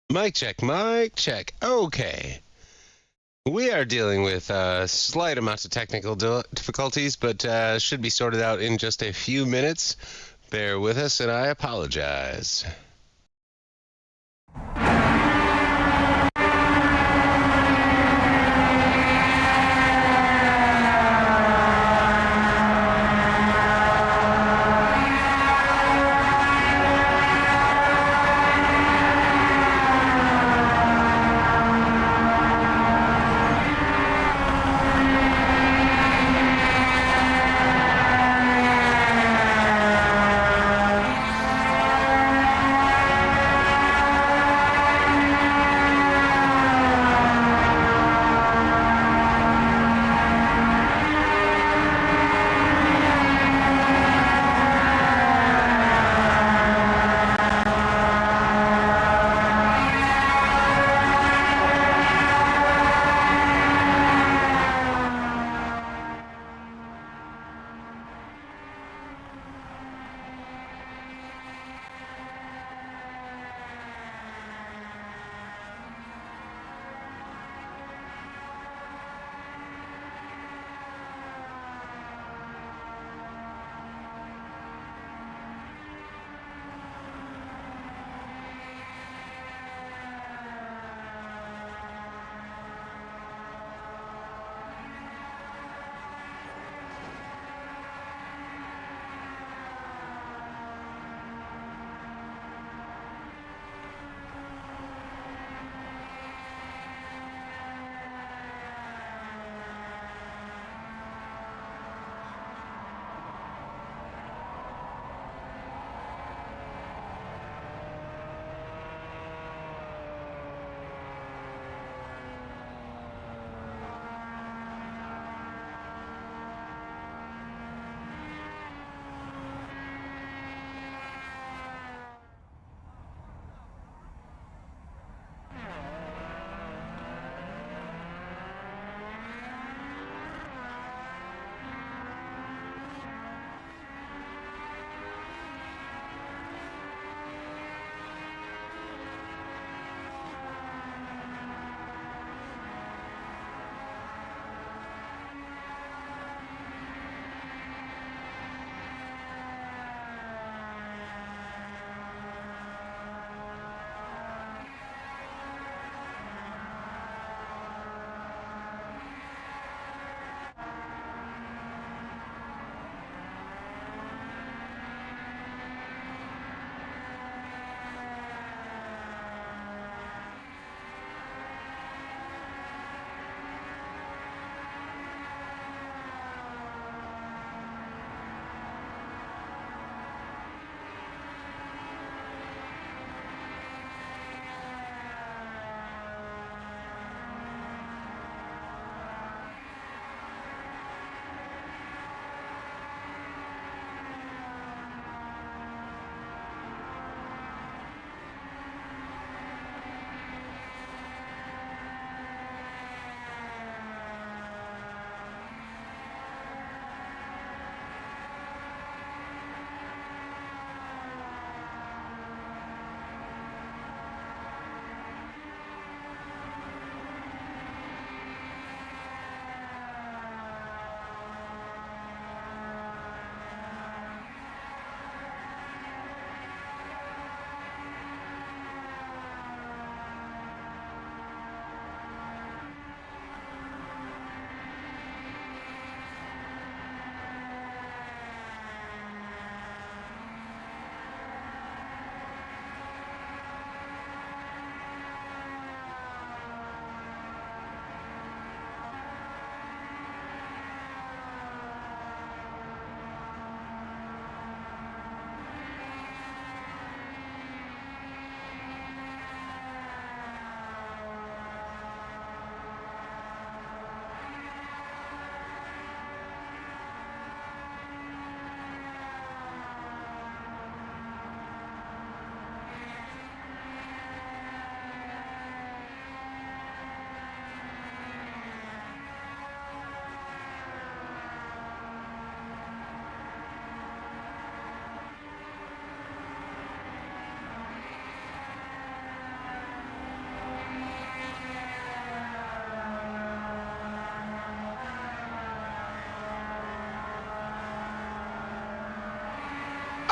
Mic check, mic check. Okay. We are dealing with slight amounts of technical difficulties, but should be sorted out in just a few minutes. Bear with us, and I apologize.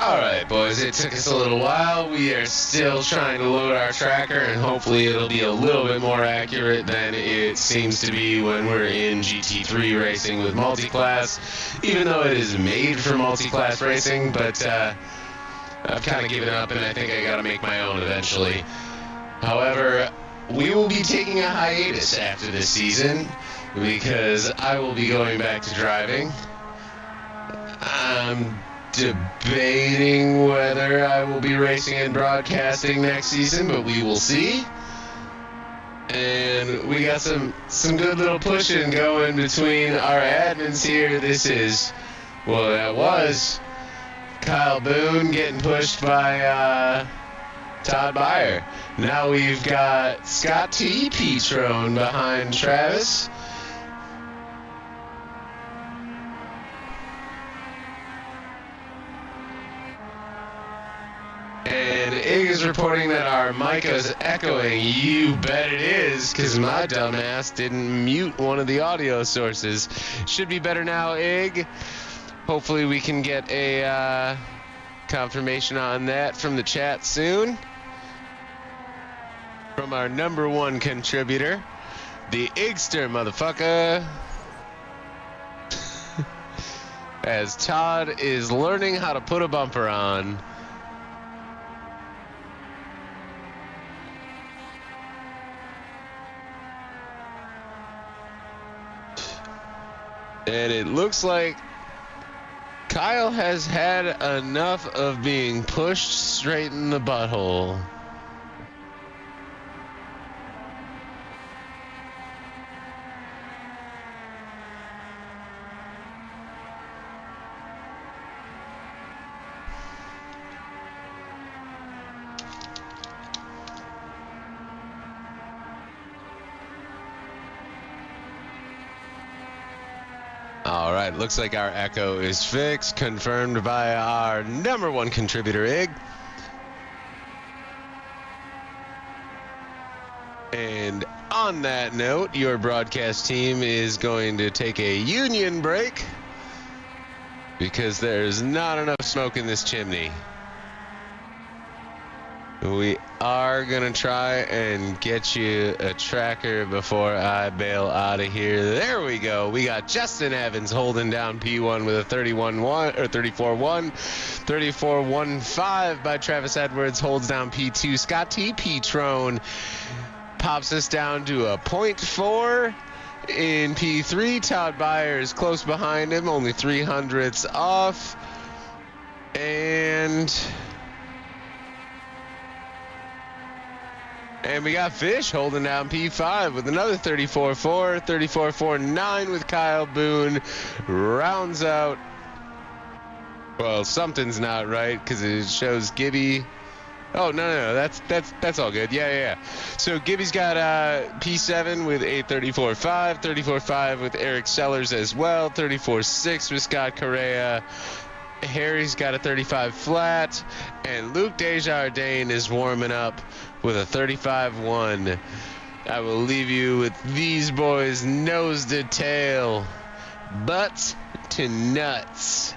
Alright boys, it took us a little while. We are still trying to load our tracker, and hopefully it'll be a little bit more accurate than it seems to be when we're in GT3 racing with multi-class, even though it is made for multi-class racing, but I've kind of given up and I think I gotta make my own eventually. However, we will be taking a hiatus after this season because I will be going back to driving. I'm debating whether I will be racing and broadcasting next season, but we will see. And we got some good little pushing going between our admins here. That was Kyle Boone getting pushed by Todd Beyer. Now we've got Scott T. Petrone behind Travis. And Ig is reporting that our mic is echoing. You bet it is, because my dumbass didn't mute one of the audio sources. Should be better now, Ig. Hopefully we can get a confirmation on that from the chat soon. From our #1 contributor, the Igster motherfucker. As Todd is learning how to put a bumper on. And it looks like Kyle has had enough of being pushed straight in the butthole. Alright, looks like our echo is fixed, confirmed by our #1 contributor, Ig. And on that note, your broadcast team is going to take a union break because there's not enough smoke in this chimney. We are going to try and get you a tracker before I bail out of here. There we go. We got Justin Evans holding down P1 with a 31-1 or 34-1. 34-1-5 by Travis Edwards holds down P2. Scott T. Petrone pops us down to a 0.4 in P3. Todd Beyer is close behind him, only 300ths off. And we got Fish holding down P5 with another 34-4, 34-4-9 with Kyle Boone. Rounds out. Well, something's not right because it shows Gibby. Oh, no, that's all good. Yeah. So Gibby's got P7 with a 34-5, 34-5 with Eric Sellers as well, 34-6 with Scott Correa. Harry's got a 35 flat, and Luke Desjardins is warming up with a 35-1. I will leave you with these boys nose to tail, butt to nuts.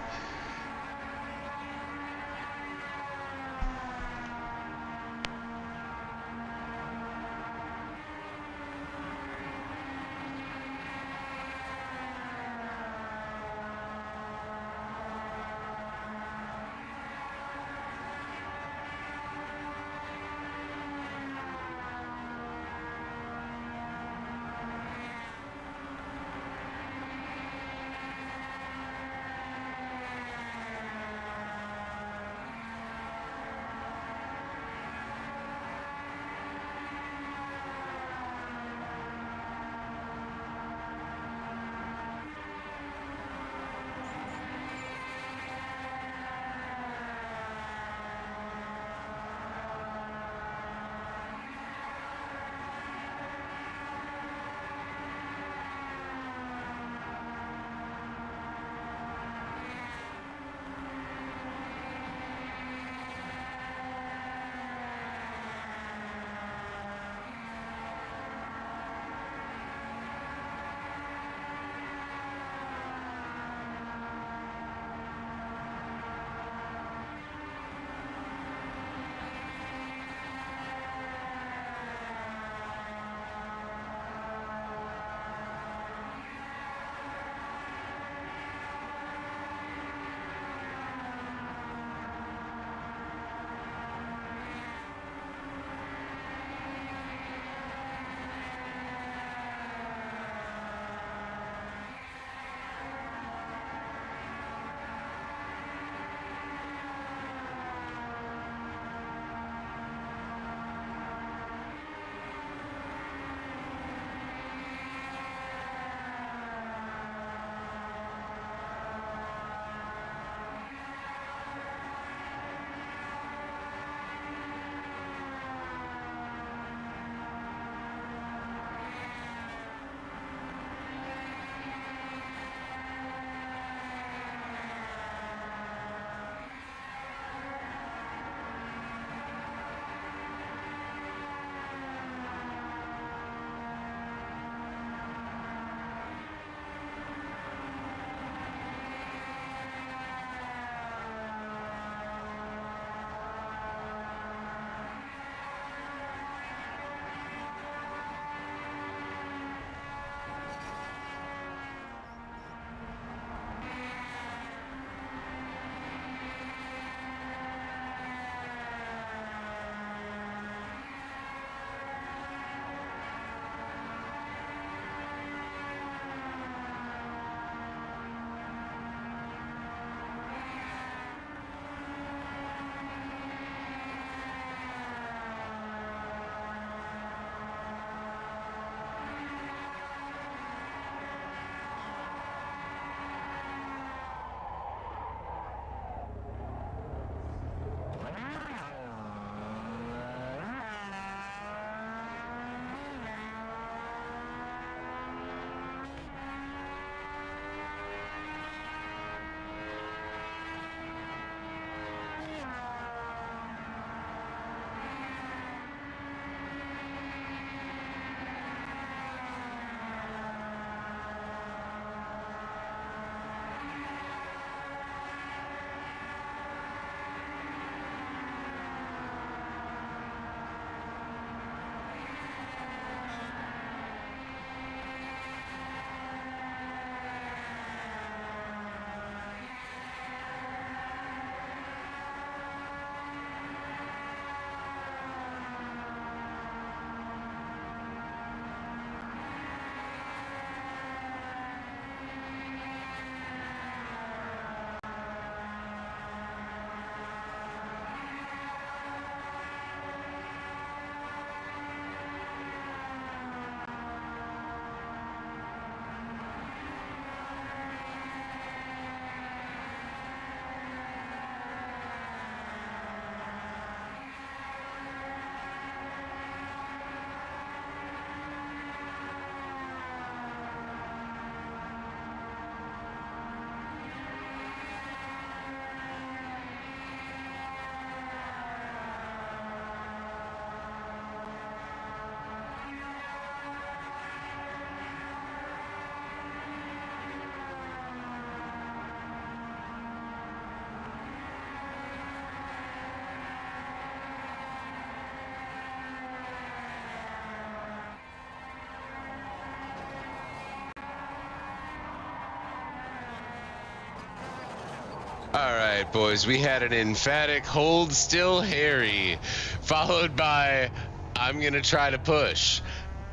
All right, boys, we had an emphatic hold still Harry, followed by I'm going to try to push.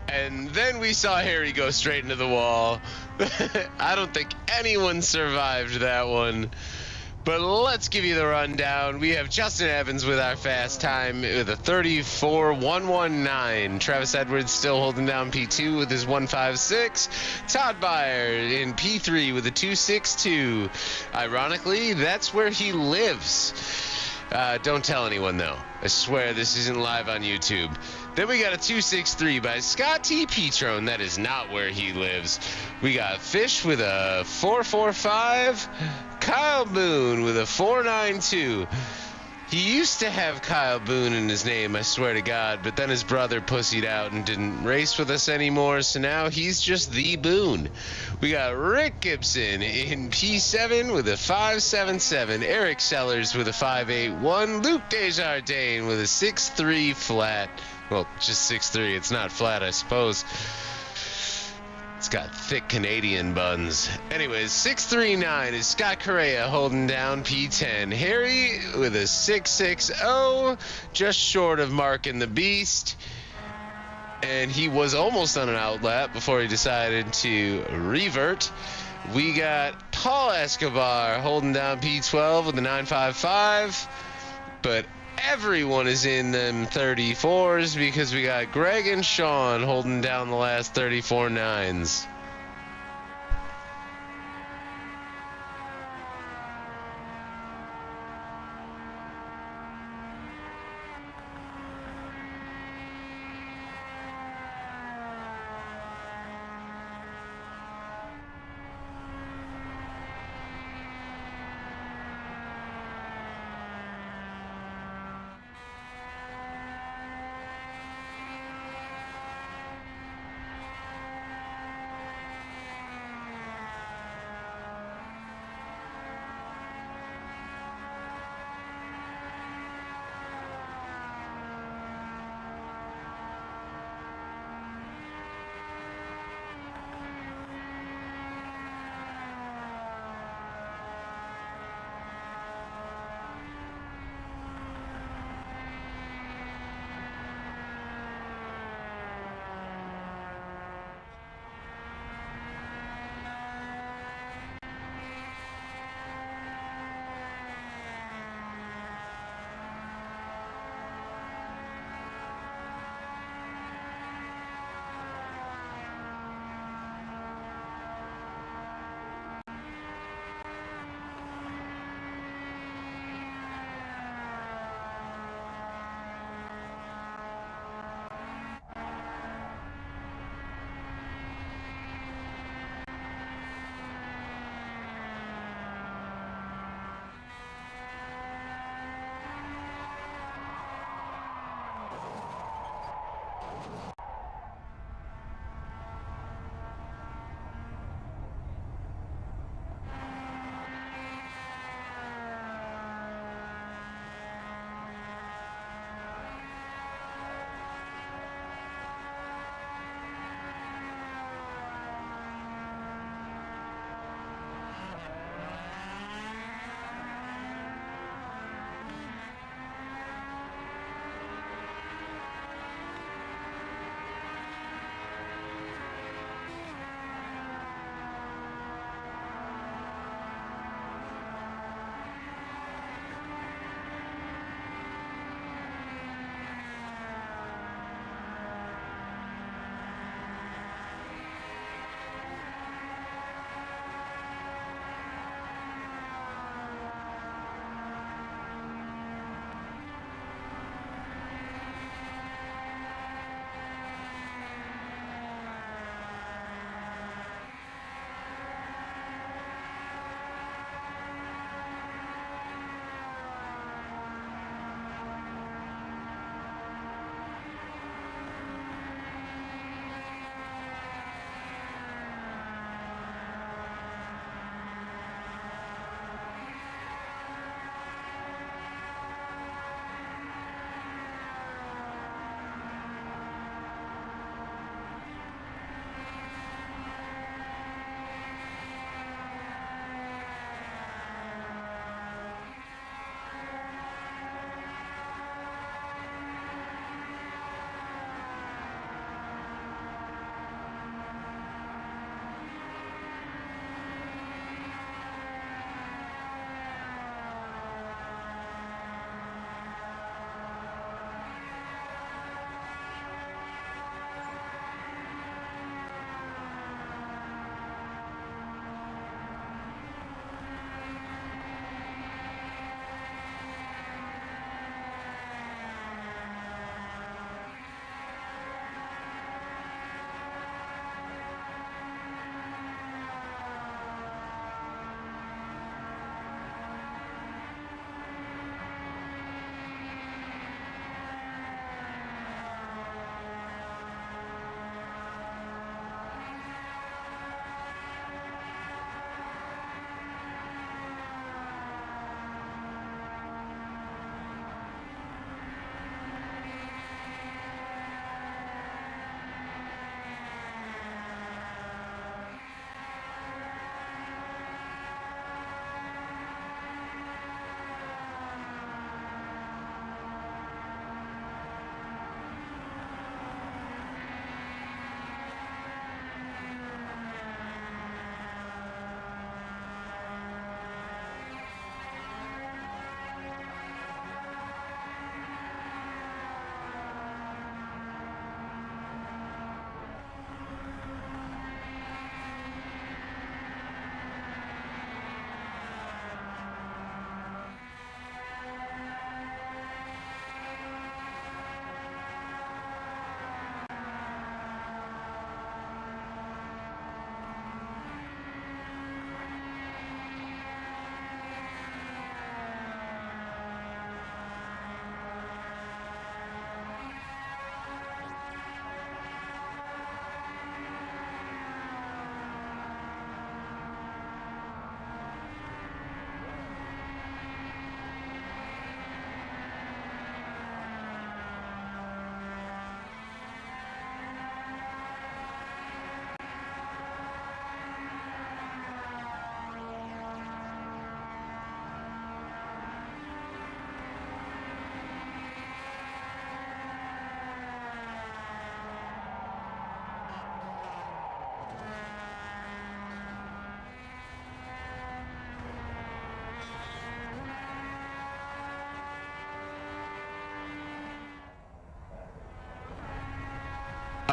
And then we saw Harry go straight into the wall. I don't think anyone survived that one. But let's give you the rundown. We have Justin Evans with our fast time with a 34.119. Travis Edwards still holding down P2 with his 156. Todd Byer in P3 with a 262. Ironically, that's where he lives. Don't tell anyone, though. I swear this isn't live on YouTube. Then we got a 263 by Scott T. Petrone. That is not where he lives. We got Fish with a 445. Kyle Boone with a 492. He used to have Kyle Boone in his name, I swear to God, but then his brother pussied out and didn't race with us anymore, so now he's just the Boone. We got Rick Gibson in P7 with a 577, Eric Sellers with a 581, Luke Desjardins with a 6.3 flat. Well, just 6.3. It's not flat, I suppose. It's got thick Canadian buns. Anyways, 639 is Scott Correa holding down P10. Harry with a 660, just short of marking the beast. And he was almost on an outlap before he decided to revert. We got Paul Escobar holding down P12 with a 955. But everyone is in them 34s because we got Greg and Sean holding down the last 34 nines.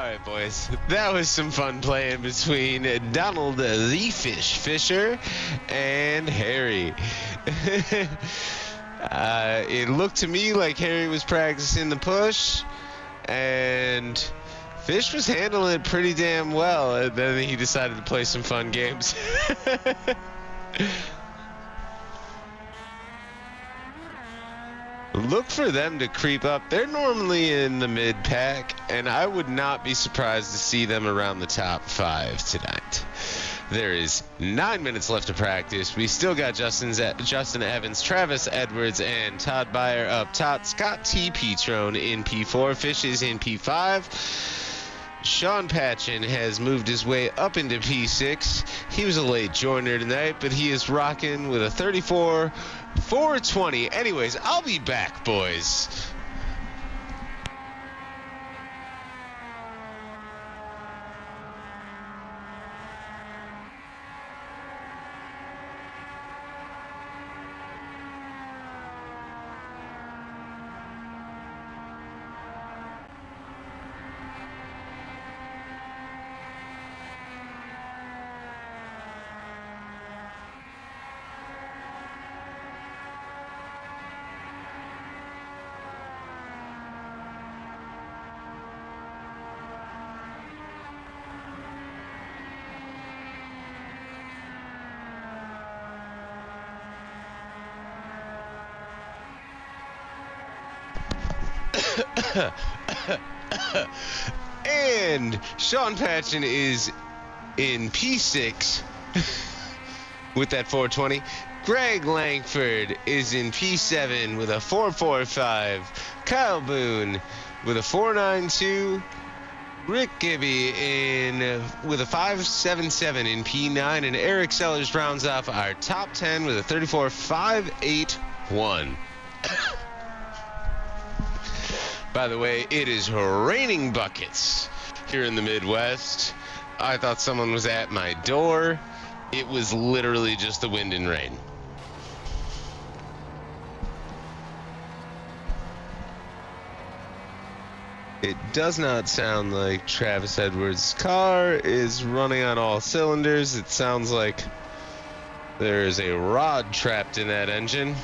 right, boys. That was some fun playing between Donald the Fish Fisher and Harry. It looked to me like Harry was practicing the push, and Fish was handling it pretty damn well. And then he decided to play some fun games. Look for them to creep up. They're normally in the mid-pack, and I would not be surprised to see them around the top 5 tonight. There is 9 minutes left to practice. We still got Justin Evans, Travis Edwards, and Todd Byer up top. Scott T. Petrone in P4. Fish is in P5. Sean Patchen has moved his way up into P6. He was a late joiner tonight, but he is rocking with a 34.420. Anyways, I'll be back, boys. And Sean Patchen is in P6 with that 420. Greg Langford is in P7 with a 445. Kyle Boone with a 492. Rick Gibby with a 577 in P9, and Eric Sellers rounds off our top 10 with a 34.581. By the way, it is raining buckets here in the Midwest. I thought someone was at my door. It was literally just the wind and rain. It does not sound like Travis Edwards' car is running on all cylinders. It sounds like there is a rod trapped in that engine.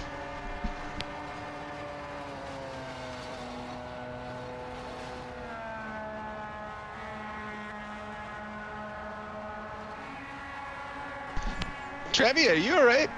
Trevi, are you all right?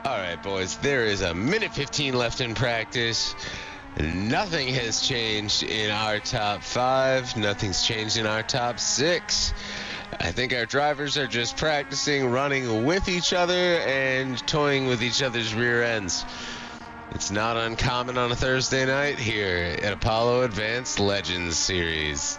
All right, boys, there is a minute 15 left in practice. Nothing has changed in our top 5. Nothing's changed in our top 6. I think our drivers are just practicing running with each other and toying with each other's rear ends. It's not uncommon on a Thursday night here at Apollo Advanced Legends Series.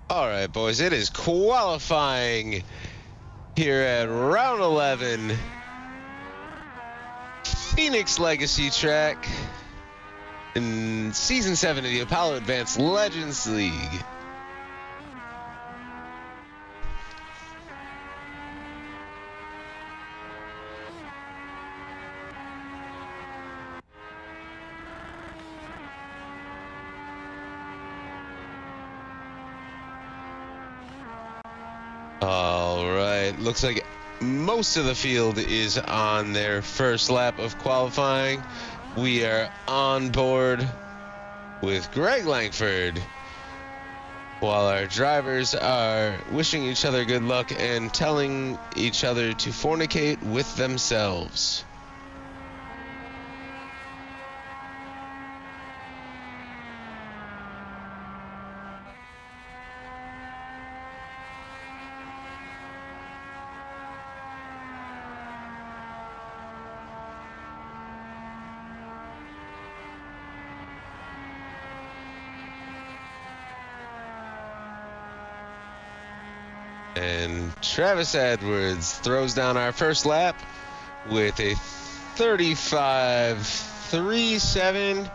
All right, boys, it is qualifying here at round 11, Phoenix Legacy Track in Season 7 of the Apollo Advanced Legends League. All right, looks like most of the field is on their first lap of qualifying. We are on board with Greg Langford, while our drivers are wishing each other good luck and telling each other to fornicate with themselves. And Travis Edwards throws down our first lap with a 35.37,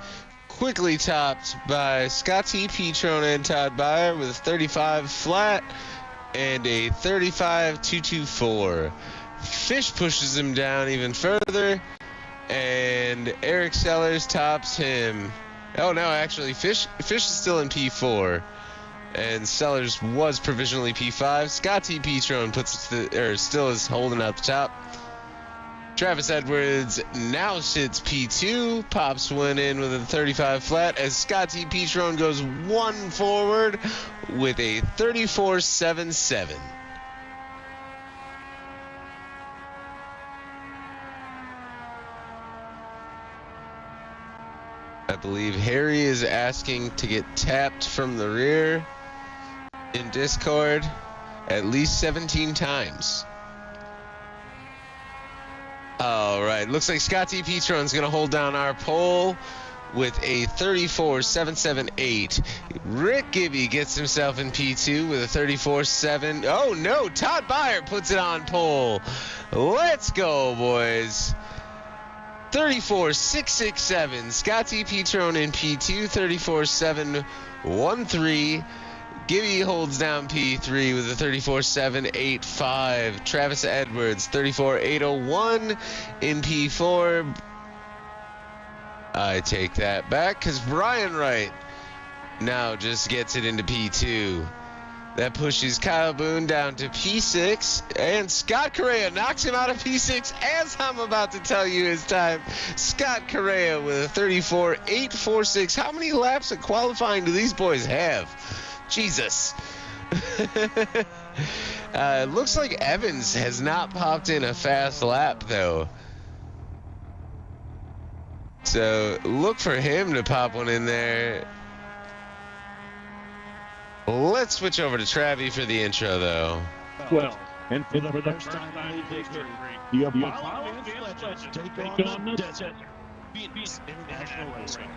quickly topped by Scotty Petrone and Todd Byer with a 35 flat and a 35.224. Fish pushes him down even further, and Eric Sellers tops him. Oh no, actually Fish is still in P4. And Sellers was provisionally P5. Scotty Petrone still is holding up the top. Travis Edwards now sits P2. Pops one in with a 35 flat as Scotty Petrone goes one forward with a 34.77. I believe Harry is asking to get tapped from the rear in Discord at least 17 times. All right, looks like Scotty Petrone's going to hold down our pole with a 34.778. Rick Gibby gets himself in P2 with a 34.7. Oh no, Todd Byer puts it on pole. Let's go, boys. 34.667. Scotty Petrone in P2, 34.713. Gibby holds down P3 with a 34.785. Travis Edwards, 34.801 in P4. I take that back because Brian Wright now just gets it into P2. That pushes Kyle Boone down to P6, and Scott Correa knocks him out of P6 as I'm about to tell you his time. Scott Correa with a 34.846. How many laps of qualifying do these boys have? Jesus. Looks like Evans has not popped in a fast lap, though. So look for him to pop one in there. Let's switch over to Travie for the intro, though. 12. And for the first time in history, the Apollo Legends take on the desert. Beats International Racing.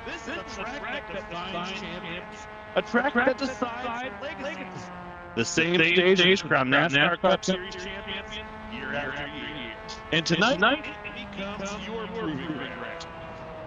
This is a track that defines champions. A track that decides legacies. The same stage crown NASCAR Cup Series champions year after year. And tonight, it becomes your proving ground.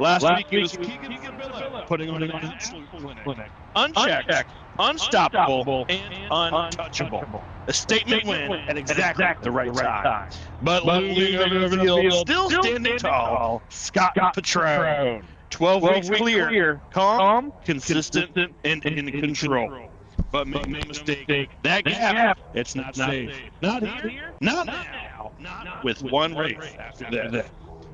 Last week it was Keegan Villa putting on an absolute clinic. Unchecked, unstoppable, and untouchable. A statement win at exactly the right time. But leading over the field, still standing tall, Scott Patrone. 12 weeks clear, calm, consistent, and in control. But make no mistake, that gap, it's not safe. Not here, not now, not with one race after that.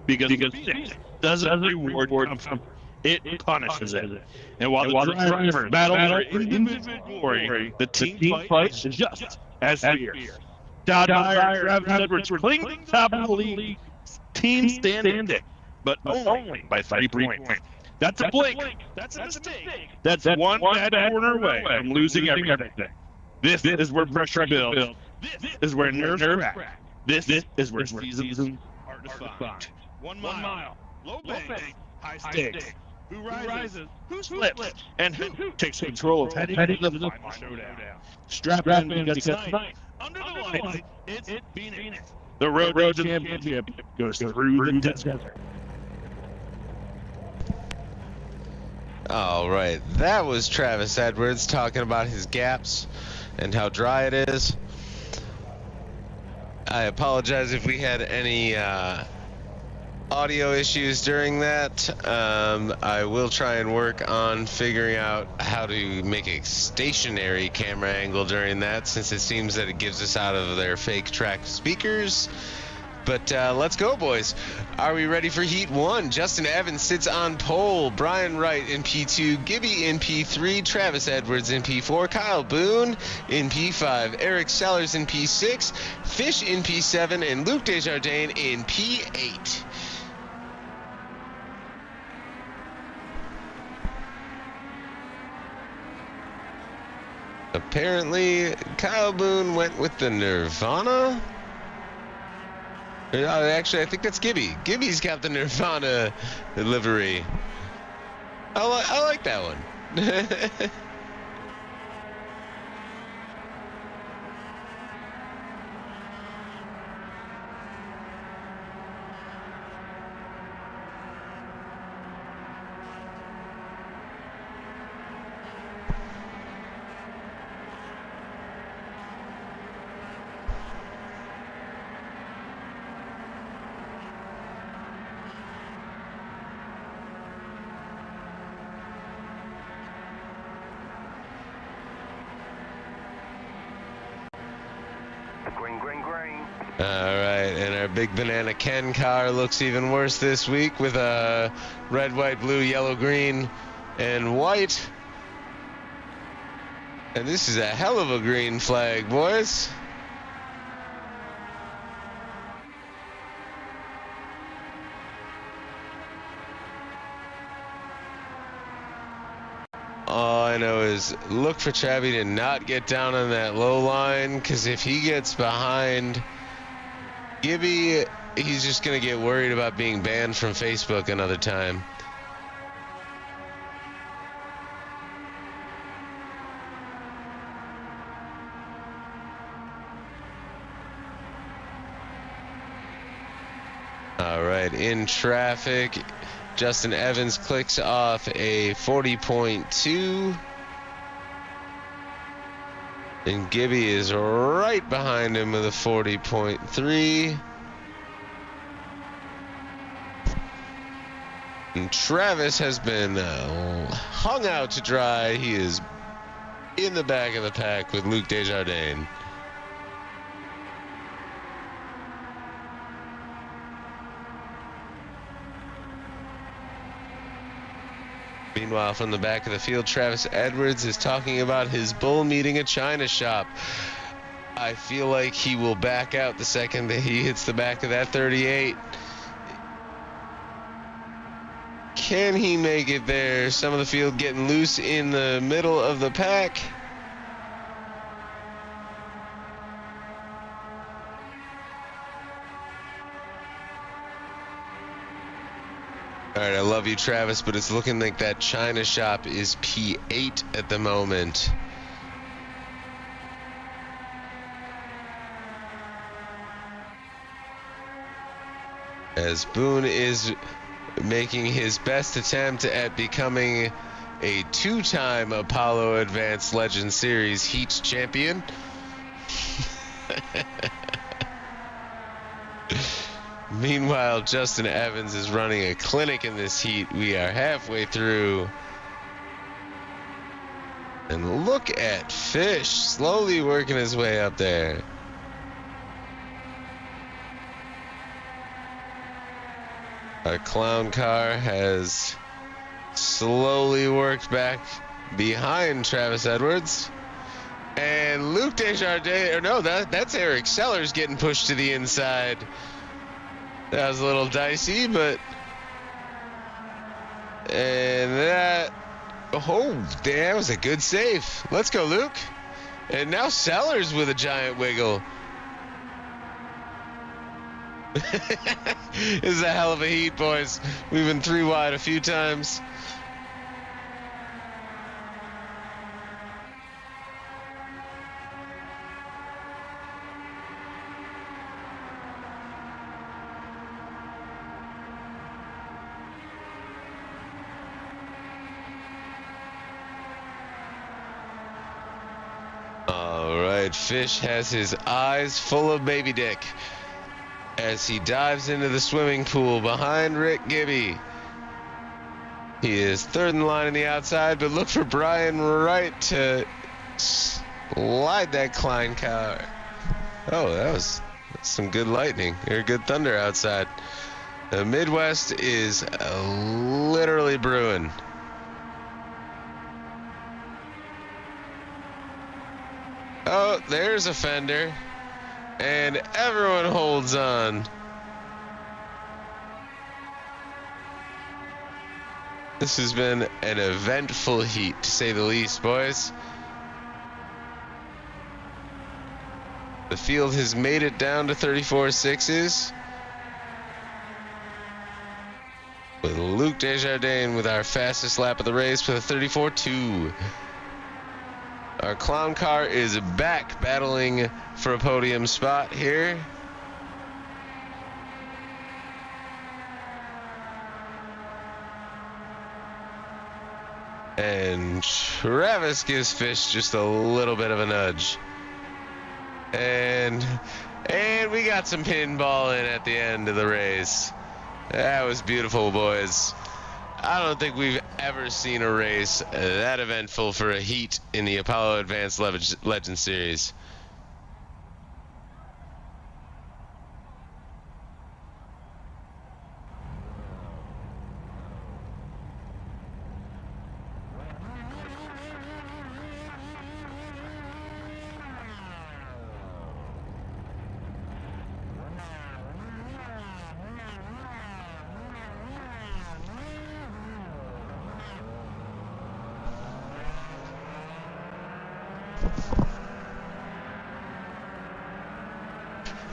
Because Phoenix doesn't reward comfort, it punishes it. And while the drivers battle for individual glory, the team fight is just as fierce. Todd Dyer, Travis Edwards cling to the top of the league, team standing, but only by 3 points. That's a blink. That's a mistake. That's one bad corner away from losing everything. This is where pressure builds. This is where nerves crack. This is where seasons are defined. 1 mile, low bank, high stakes. Who rises? Who slips? And who takes control of heading to the final showdown? Strap in because tonight, under the lights, it's Phoenix. The road championship goes through the desert. All right, that was Travis Edwards talking about his gaps and how dry it is. I apologize if we had any audio issues during that. I will try and work on figuring out how to make a stationary camera angle during that, since it seems that it gives us out of their fake track speakers. But let's go, boys. Are we ready for Heat 1? Justin Evans sits on pole. Brian Wright in P2. Gibby in P3. Travis Edwards in P4. Kyle Boone in P5. Eric Sellers in P6. Fish in P7. And Luke Desjardins in P8. Apparently, Kyle Boone went with the Nirvana. Actually, I think that's Gibby. Gibby's got the Nirvana livery. I like that one. All right, and our big banana Ken car looks even worse this week with a red, white, blue, yellow, green, and white. And this is a hell of a green flag, boys. All I know is look for Travie to not get down on that low line, because if he gets behind Gibby, he's just going to get worried about being banned from Facebook another time. All right, in traffic, Justin Evans clicks off a 40.2. And Gibby is right behind him with a 40.3. And Travis has been hung out to dry. He is in the back of the pack with Luke Desjardins. Meanwhile, from the back of the field, Travis Edwards is talking about his bull meeting a China shop. I feel like he will back out the second that he hits the back of that 38. Can he make it there? Some of the field getting loose in the middle of the pack. All right, I love you, Travis, but it's looking like that China shop is P8 at the moment. As Boone is making his best attempt at becoming a two-time Apollo Advanced Legend Series Heat champion. Meanwhile, Justin Evans is running a clinic in this heat. We are halfway through. And look at Fish slowly working his way up there. Our clown car has slowly worked back behind Travis Edwards. And Luke Desjardins, or no, that's Eric Sellers getting pushed to the inside. That was a little dicey, but... And that... Oh, that was a good save. Let's go, Luke. And now Sellers with a giant wiggle. This is a hell of a heat, boys. We've been 3 wide a few times. All right, Fish has his eyes full of baby dick as he dives into the swimming pool behind Rick Gibby. He is third in line on the outside, but look for Brian Wright to slide that Klein car. Oh, that's some good lightning, or good thunder outside. The Midwest is literally brewing. Oh, there's a fender. And everyone holds on. This has been an eventful heat, to say the least, boys. The field has made it down to 34.6s. With Luke Desjardins with our fastest lap of the race with a 34.2. Our clown car is back battling for a podium spot here. And Travis gives Fish just a little bit of a nudge. And we got some pinball in at the end of the race. That was beautiful, boys. I don't think we've ever seen a race that eventful for a heat in the Apollo Advanced Legend Series.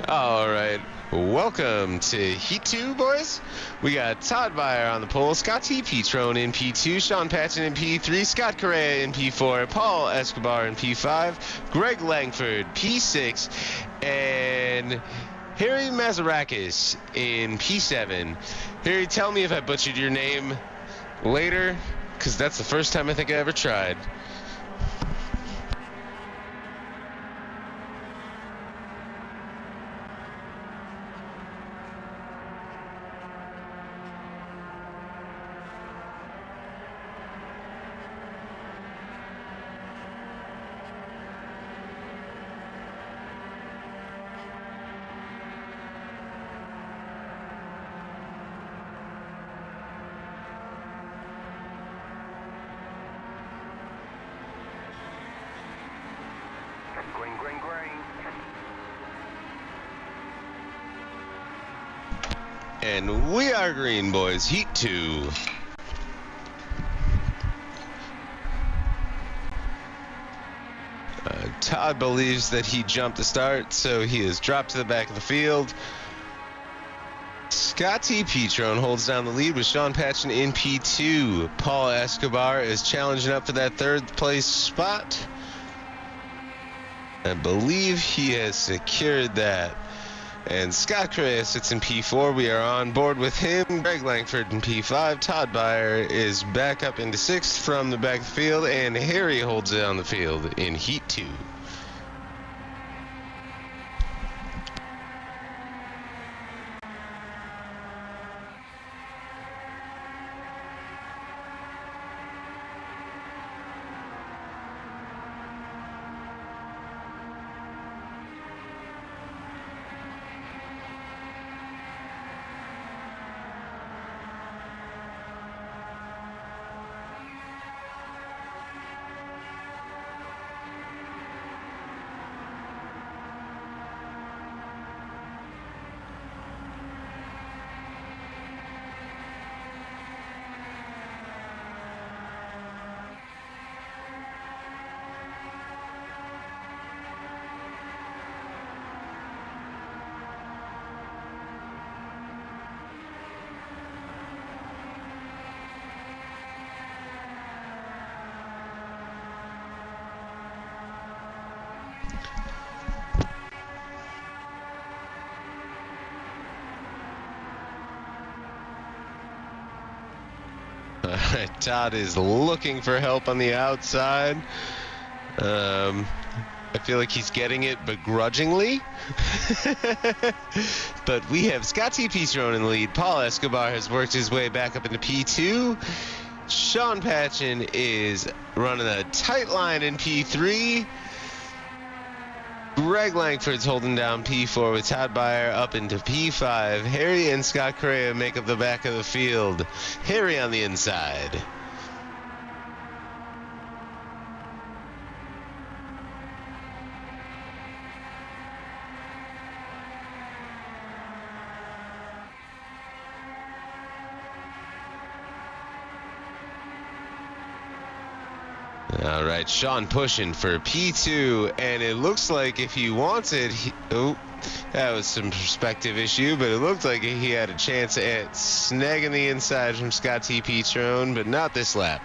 All right, welcome to Heat 2, boys. We got Todd Beyer on the pole, Scott T. Petrone in P2, Sean Patchen in P3, Scott Correa in P4, Paul Escobar in P5, Greg Langford P6, and Harry Mazarakis in P7. Harry, tell me if I butchered your name later, because that's the first time I think I ever tried. And we are green, boys. Heat 2. Todd believes that he jumped the start, so he is dropped to the back of the field. Scotty Petrone holds down the lead with Sean Patchen in P2. Paul Escobar is challenging up for that third place spot. I believe he has secured that. And Scott Correa sits in P4. We are on board with him. Greg Langford in P5. Todd Byer is back up into 6th from the back of the field. And Harry holds it on the field in Heat 2. Alright, Todd is looking for help on the outside. I feel like he's getting it begrudgingly. But we have Scotty Petrone in the lead. Paul Escobar has worked his way back up into P2. Sean Patchen is running a tight line in P3. Greg Langford's holding down P4 with Todd Byer up into P5. Harry and Scott Correa make up the back of the field. Harry on the inside. All right, Sean pushing for P2, and it looks like if he wants it, that was some perspective issue, but it looked like he had a chance at snagging the inside from Scott T. Petrone, but not this lap.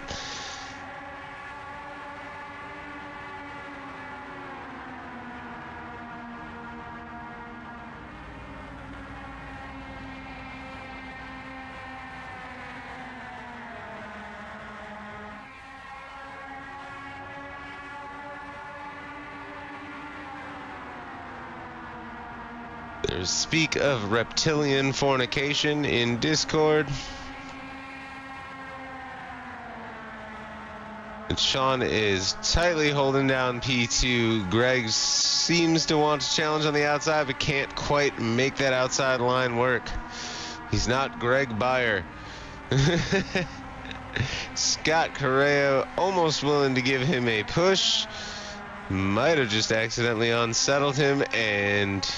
There's speak of reptilian fornication in Discord. And Sean is tightly holding down P2. Greg seems to want to challenge on the outside, but can't quite make that outside line work. He's not Greg Byer. Scott Correa almost willing to give him a push. Might have just accidentally unsettled him, and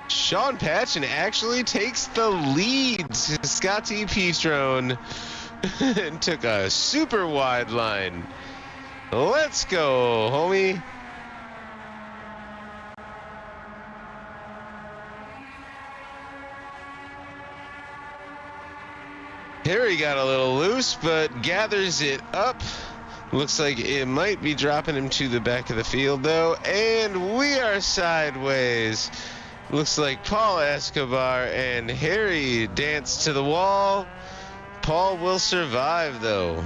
Sean Patchen actually takes the lead. Scotty Petrone took a super wide line. Let's go, homie. Harry got a little loose, but gathers it up. Looks like it might be dropping him to the back of the field, though. And we are sideways. Looks like Paul Escobar and Harry dance to the wall. Paul will survive, though.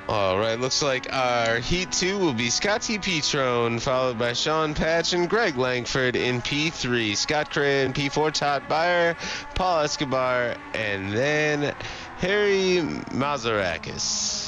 All right, looks like our Heat 2 will be Scotty Petrone, followed by Sean Patchen, Greg Langford in P3, Scott Correa in P4, Todd Byer, Paul Escobar, and then Harry Mazarakis.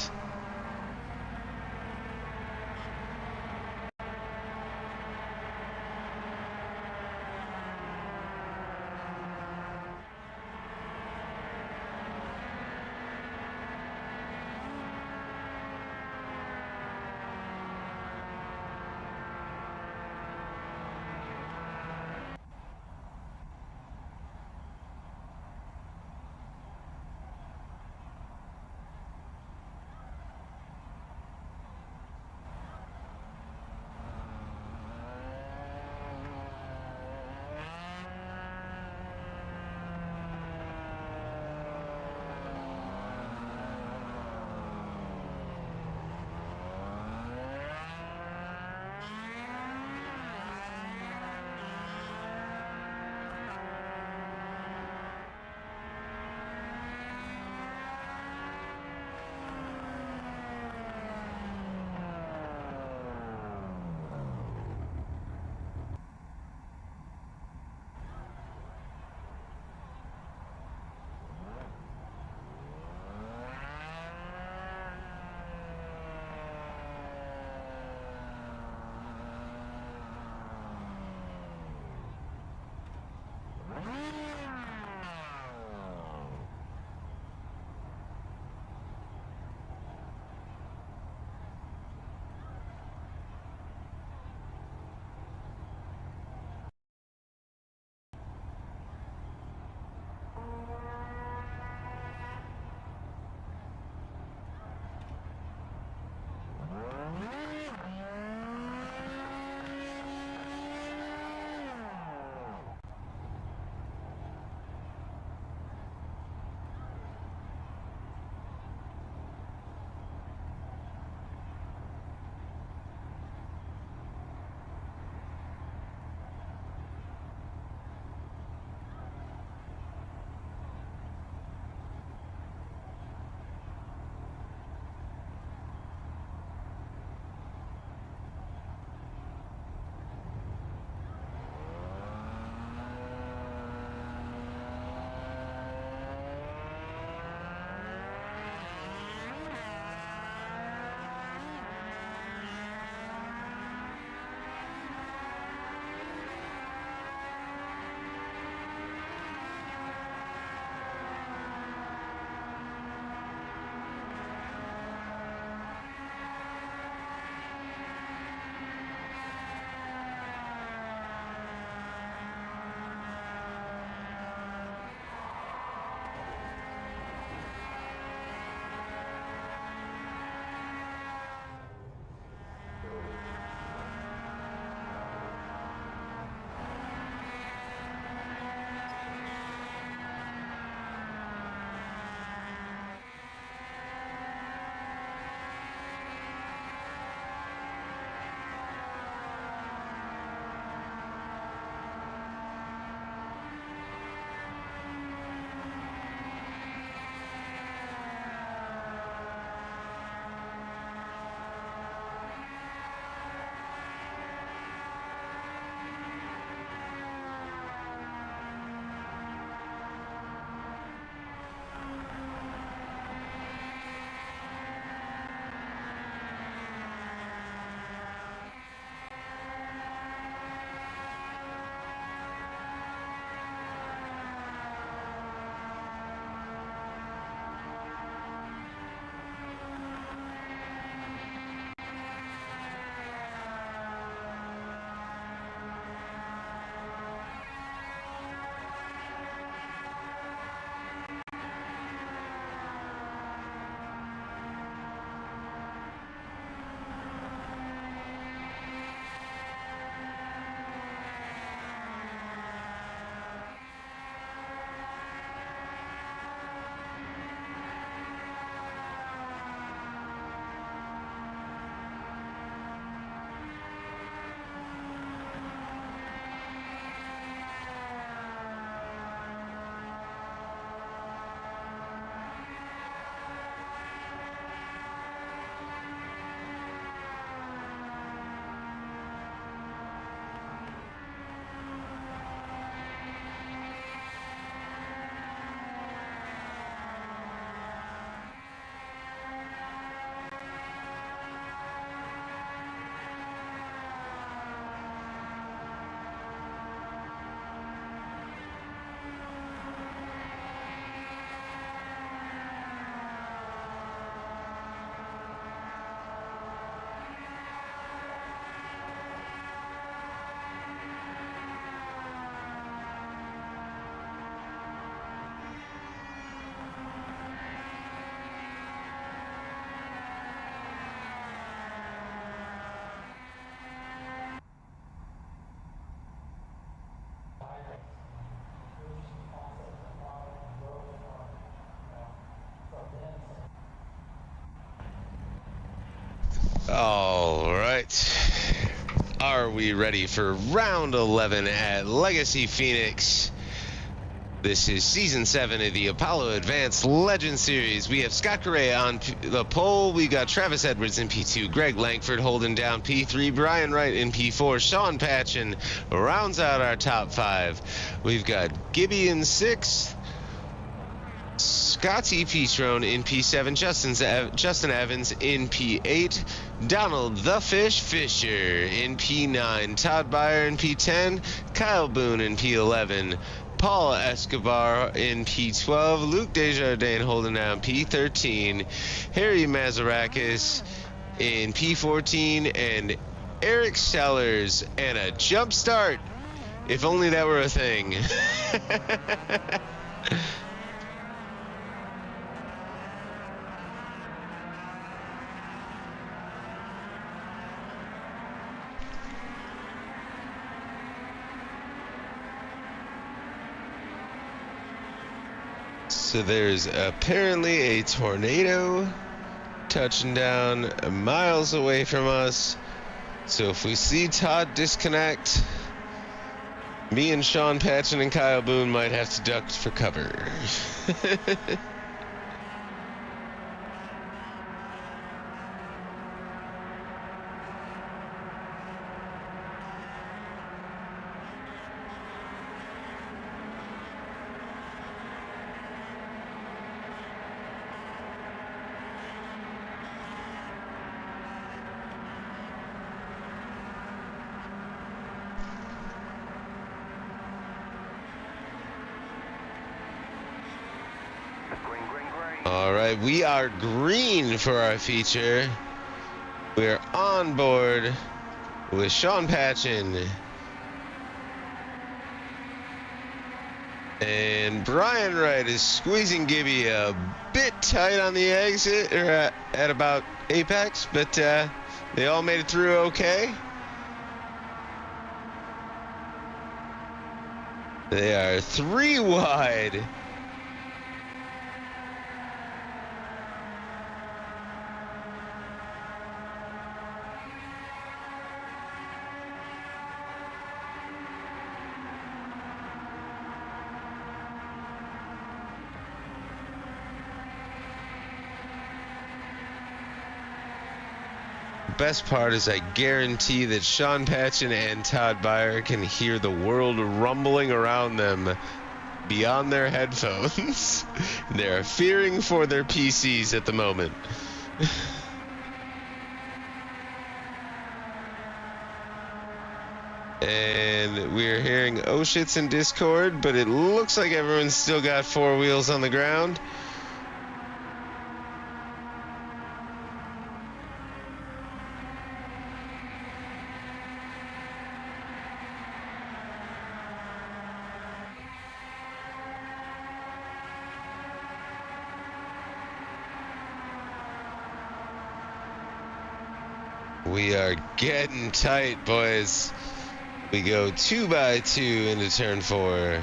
All right. Are we ready for round 11 at Legacy Phoenix? This is Season 7 of the Apollo Advanced Legend Series. We have Scott Correa on the pole. We got Travis Edwards in P2, Greg Langford holding down P3, Brian Wright in P4, Sean Patchen rounds out our top 5. We've got Gibby in 6th, Scotty Petrone in P7, Justin Evans in P8, Donald the Fish Fisher in P9, Todd Byer in P10, Kyle Boone in P11, Paul Escobar in P12, Luke Desjardins holding down P13, Harry Mazarakis in P14, and Eric Sellers and a jump start. If only that were a thing. So there's apparently a tornado touching down miles away from us. So if we see Todd disconnect, me and Sean Patchen and Kyle Boone might have to duck for cover. All right, we are green for our feature. We are on board with Sean Patchen and Brian Wright is squeezing Gibby a bit tight on the exit, or at about apex, but they all made it through okay. They are 3 wide. Best part is I guarantee that Sean Patchen and Todd Byer can hear the world rumbling around them beyond their headphones. They're fearing for their PCs at the moment. And we're hearing oh shits in Discord, but it looks like everyone's still got 4 wheels on the ground. We are getting tight, boys. We go 2 by 2 into turn 4.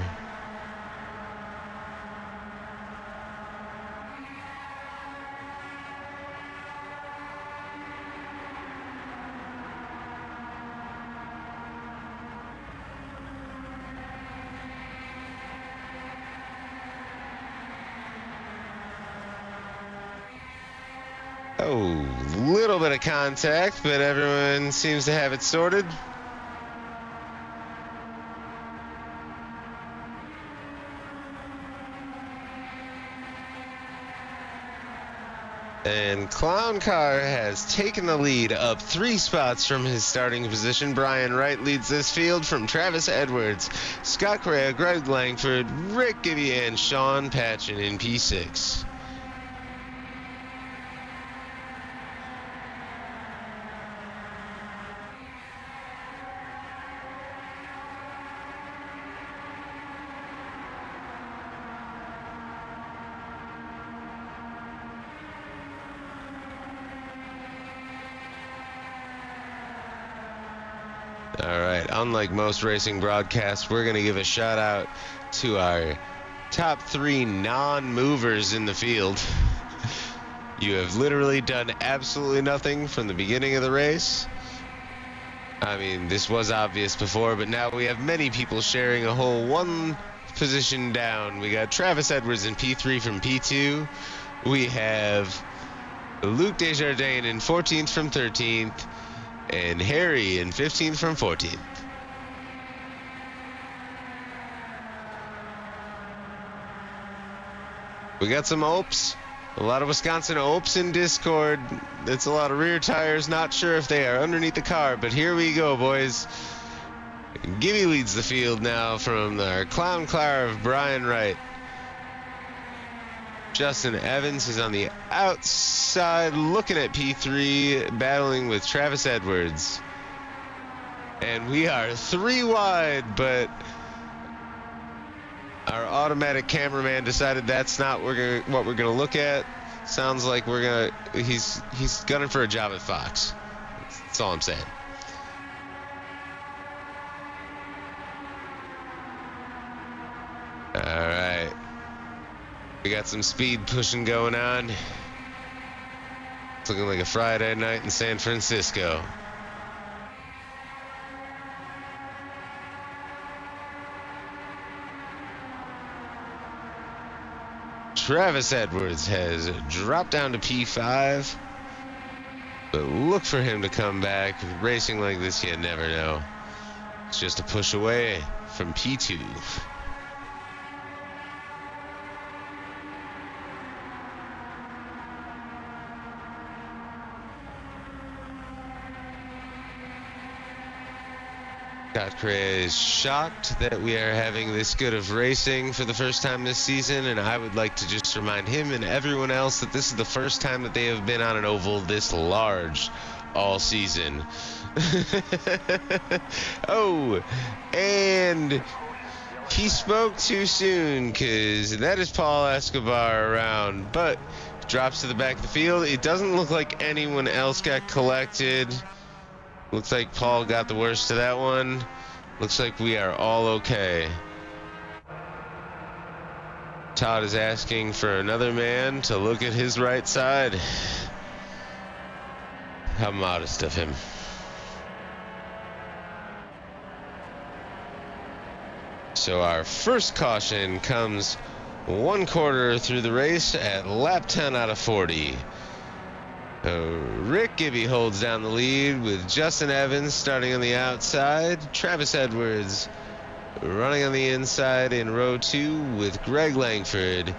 Oh, little bit of contact, but everyone seems to have it sorted. And Clown Car has taken the lead up 3 spots from his starting position. Brian Wright leads this field from Travis Edwards, Scott Correa, Greg Langford, Rick Gibby, and Sean Patchen in P6. All right, unlike most racing broadcasts, we're going to give a shout out to our top 3 non-movers in the field. You have literally done absolutely nothing from the beginning of the race. I mean, this was obvious before, but now we have many people sharing a whole one position down. We got Travis Edwards in P3 from P2. We have Luke Desjardins in 14th from 13th, and Harry in 15th from 14th. We got some Opes. A lot of Wisconsin Opes in Discord. It's a lot of rear tires. Not sure if they are underneath the car, but here we go, boys. Gibby leads the field now from our clown car of Brian Wright. Justin Evans is on the outside looking at P3, battling with Travis Edwards. And we are 3 wide, but our automatic cameraman decided that's not what we're gonna look at. Sounds like he's gunning for a job at Fox. That's all I'm saying. All right. We got some speed pushing going on. It's looking like a Friday night in San Francisco. Travis Edwards has dropped down to P5, but look for him to come back. Racing like this, you never know. It's just a push away from P2. Scott Correa is shocked that we are having this good of racing for the first time this season, and I would like to just remind him and everyone else that this is the first time that they have been on an oval this large all season. Oh, and he spoke too soon, because that is Paul Escobar around, but drops to the back of the field. It doesn't look like anyone else got collected. Looks like Paul got the worst of that one. Looks like we are all okay. Todd is asking for another man to look at his right side. How modest of him. So our first caution comes 1/4 through the race at lap 10 out of 40. Rick Gibby holds down the lead with Justin Evans starting on the outside. Travis Edwards running on the inside in row 2 with Greg Langford.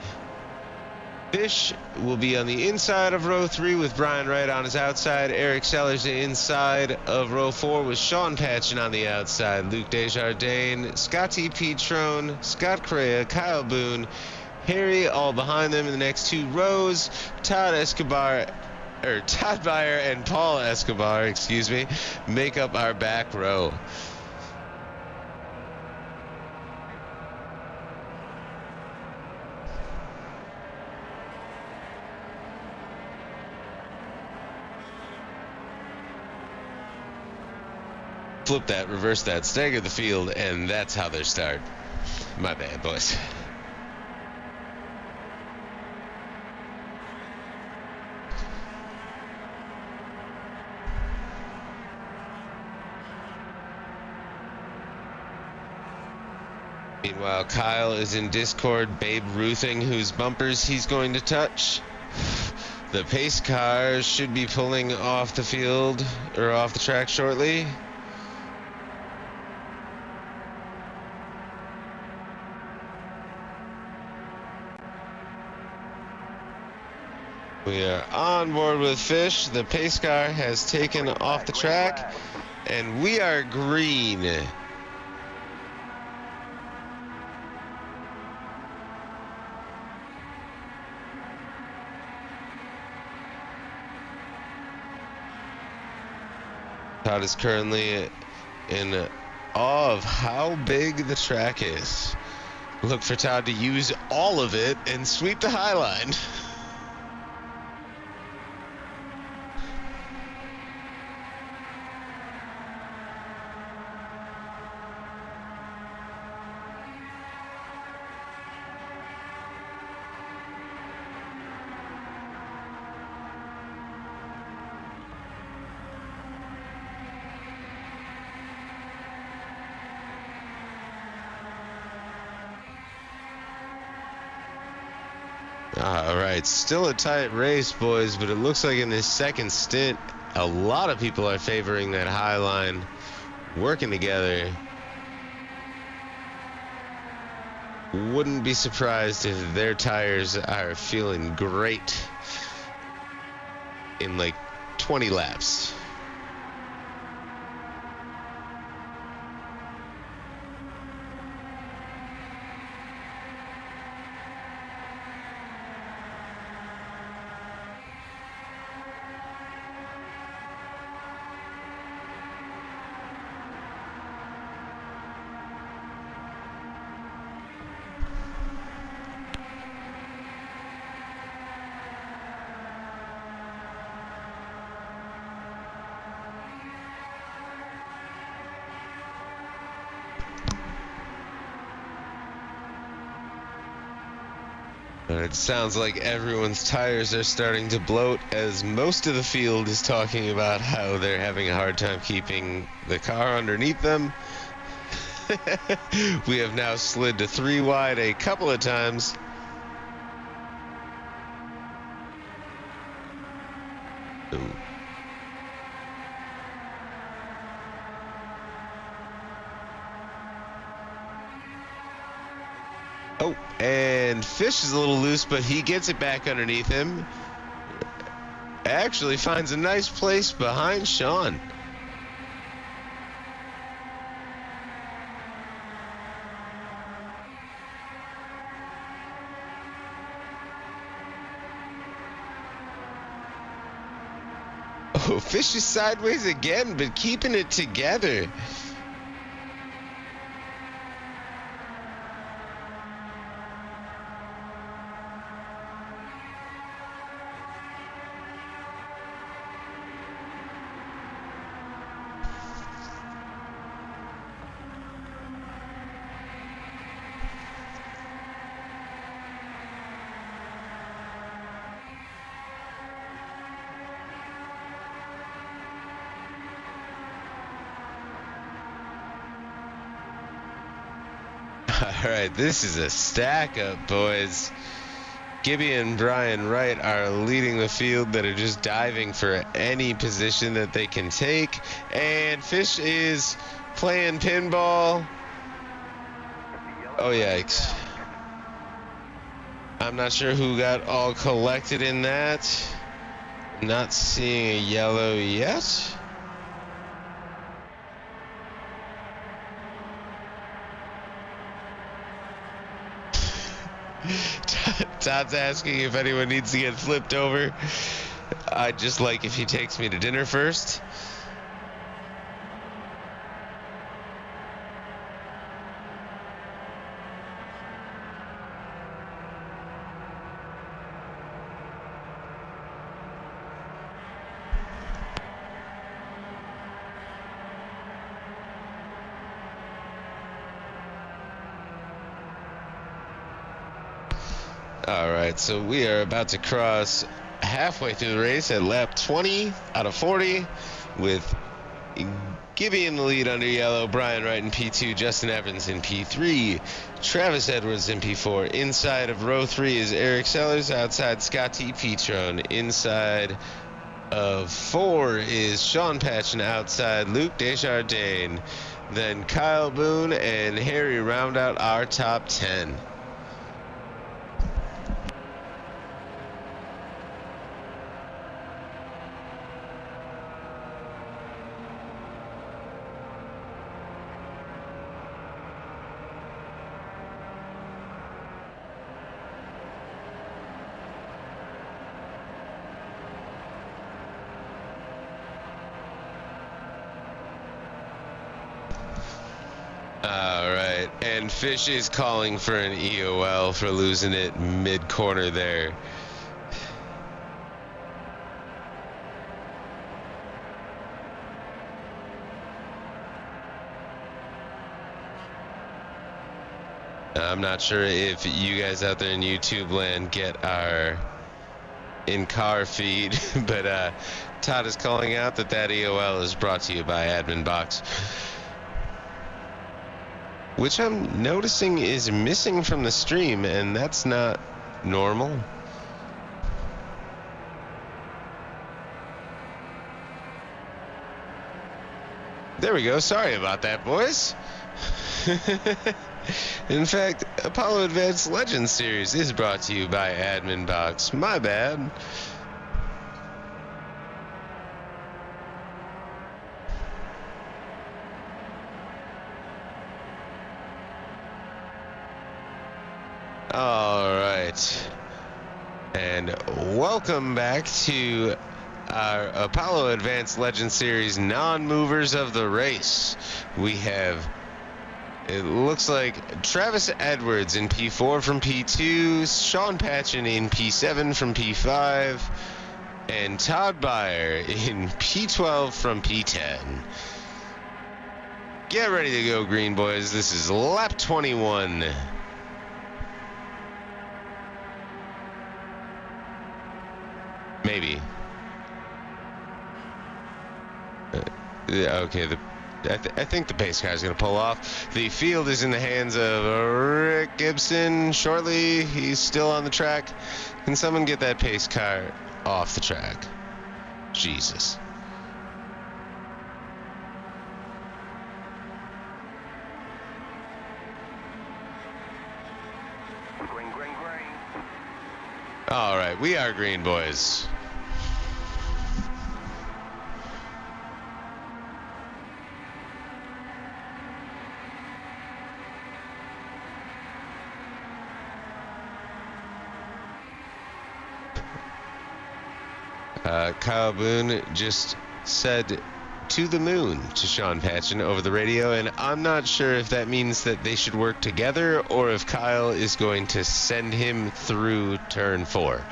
Fish will be on the inside of row 3 with Brian Wright on his outside. Eric Sellers inside of row 4 with Sean Patchen on the outside. Luke Desjardins, Scotty Petrone, Scott Correa, Kyle Boone, Harry all behind them in the next 2 rows. Todd Beyer and Paul Escobar, make up our back row. Flip that, reverse that, stagger the field, and that's how they start. My bad, boys. Meanwhile, Kyle is in Discord Babe Ruthing whose bumpers he's going to touch. The pace car should be pulling off the field or off the track shortly. We are on board with Fish. The pace car has taken off the track, and we are green. Todd is currently in awe of how big the track is. Look for Todd to use all of it and sweep the high line. All right, still a tight race, boys, but it looks like in this second stint, a lot of people are favoring that high line, working together. Wouldn't be surprised if their tires are feeling great in like 20 laps. It sounds like everyone's tires are starting to bloat, as most of the field is talking about how they're having a hard time keeping the car underneath them. We have now slid to 3 wide a couple of times. Ooh. Oh, and Fish is a little loose, but he gets it back underneath him. Actually finds a nice place behind Sean. Oh, Fish is sideways again, but keeping it together. All right, this is a stack up, boys. Gibby and Brian Wright are leading the field, that are just diving for any position that they can take. And Fish is playing pinball. Oh, yikes. I'm not sure who got all collected in that. Not seeing a yellow yet. Todd's asking if anyone needs to get flipped over. I'd just like if he takes me to dinner first. All right, so we are about to cross halfway through the race at lap 20 out of 40, with Gibby in the lead under yellow, Brian Wright in P2, Justin Evans in P3, Travis Edwards in P4. Inside of row 3 is Eric Sellers, outside Scotty Petron. Inside of 4 is Sean Patchen, outside Luke Desjardins. Then Kyle Boone and Harry round out our top 10. All right, and Fish is calling for an EOL for losing it mid-corner there. I'm not sure if you guys out there in YouTube land get our in-car feed, but Todd is calling out that EOL is brought to you by Admin Box, which I'm noticing is missing from the stream, and that's not normal. There we go. Sorry about that, boys. In fact, Apollo Advanced Legends Series is brought to you by Admin Box. My bad. All right. And welcome back to our Apollo Advanced Legends Series non-movers of the race. We have, it looks like, Travis Edwards in P4 from P2, Sean Patchen in P7 from P5, and Todd Byer in P12 from P10. Get ready to go, Green Boys. This is lap 21. Maybe. Okay, I think the pace car is going to pull off. The field is in the hands of Rick Gibson. Shortly, he's still on the track. Can someone get that pace car off the track? Jesus. Green, green, green. All right, we are green, boys. Kyle Boone just said to the moon to Sean Patchen over the radio, and I'm not sure if that means that they should work together or if Kyle is going to send him through turn 4.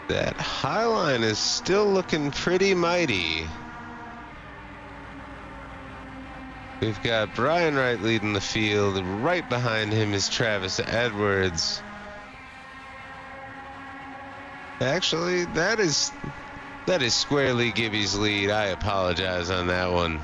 That high line is still looking pretty mighty. We've got Brian Wright leading the field. Right behind him is Travis Edwards. Actually, that is squarely Gibby's lead. I apologize on that one.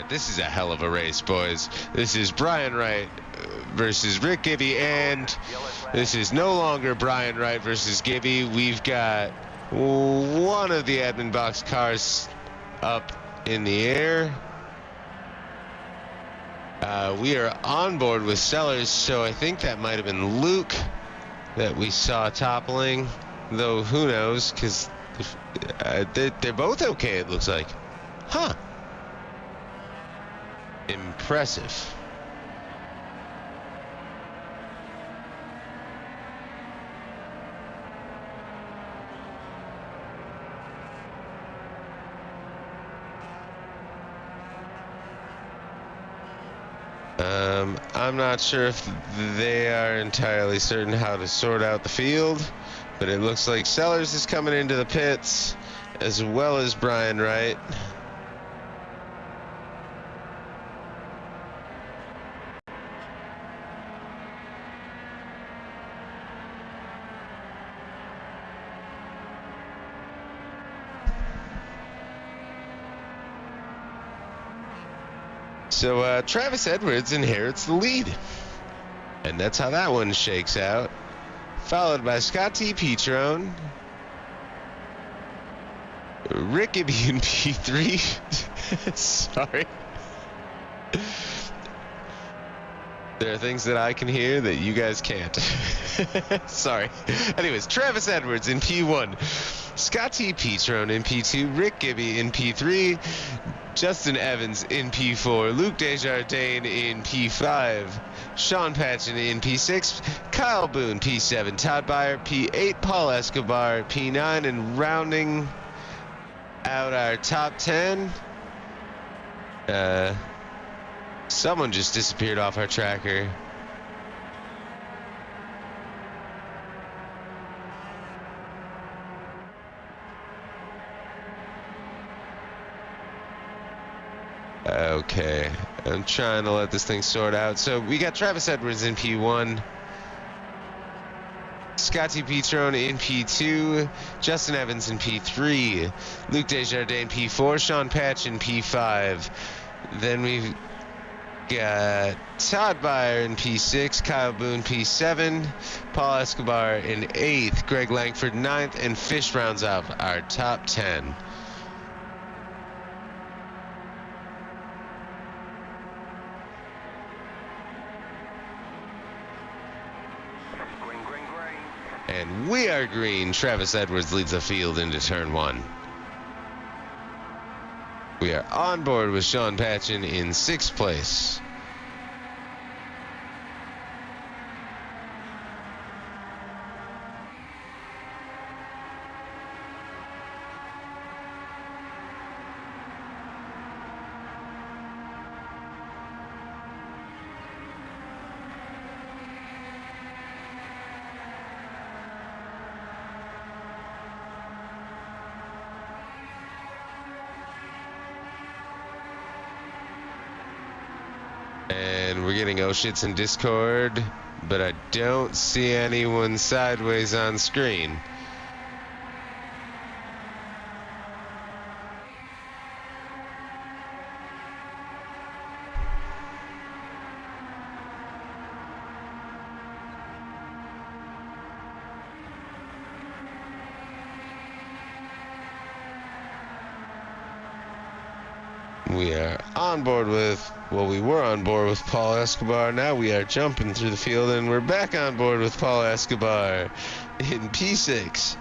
This is a hell of a race, boys. This is Brian Wright versus Rick Gibby, and this is no longer Brian Wright versus Gibby. We've got one of the admin box cars up in the air. We are on board with Sellers, so I think that might have been Luke that we saw toppling, though who knows, because they're both okay, it looks like. Huh. Impressive. I'm not sure if they are entirely certain how to sort out the field, but it looks like Sellers is coming into the pits, as well as Brian Wright. So Travis Edwards inherits the lead. And that's how that one shakes out. Followed by Scott T. Petrone. Rick Gibby in P3. Sorry. There are things that I can hear that you guys can't. Sorry. Anyways, Travis Edwards in P1. Scotty Petrone in P2, Rick Gibby in P3, Justin Evans in P4, Luke Desjardins in P5, Sean Patchen in P6, Kyle Boone P7, Todd Byer P8, Paul Escobar P9, and rounding out our top 10, someone just disappeared off our tracker. Okay, I'm trying to let this thing sort out. So we got Travis Edwards in P1, Scotty Petrone in P2, Justin Evans in P3, Luke Desjardins in P4, Sean Patch in P5. Then we've got Todd Byer in P6, Kyle Boone P7, Paul Escobar in 8th, Greg Langford 9th, and Fish rounds up our top 10. And we are green. Travis Edwards leads the field into turn 1. We are on board with Sean Patchen in 6th place. And we're getting oh shits in Discord, but I don't see anyone sideways on screen. We are on board with, well, we were on board with Paul Escobar. Now we are jumping through the field and we're back on board with Paul Escobar in P6.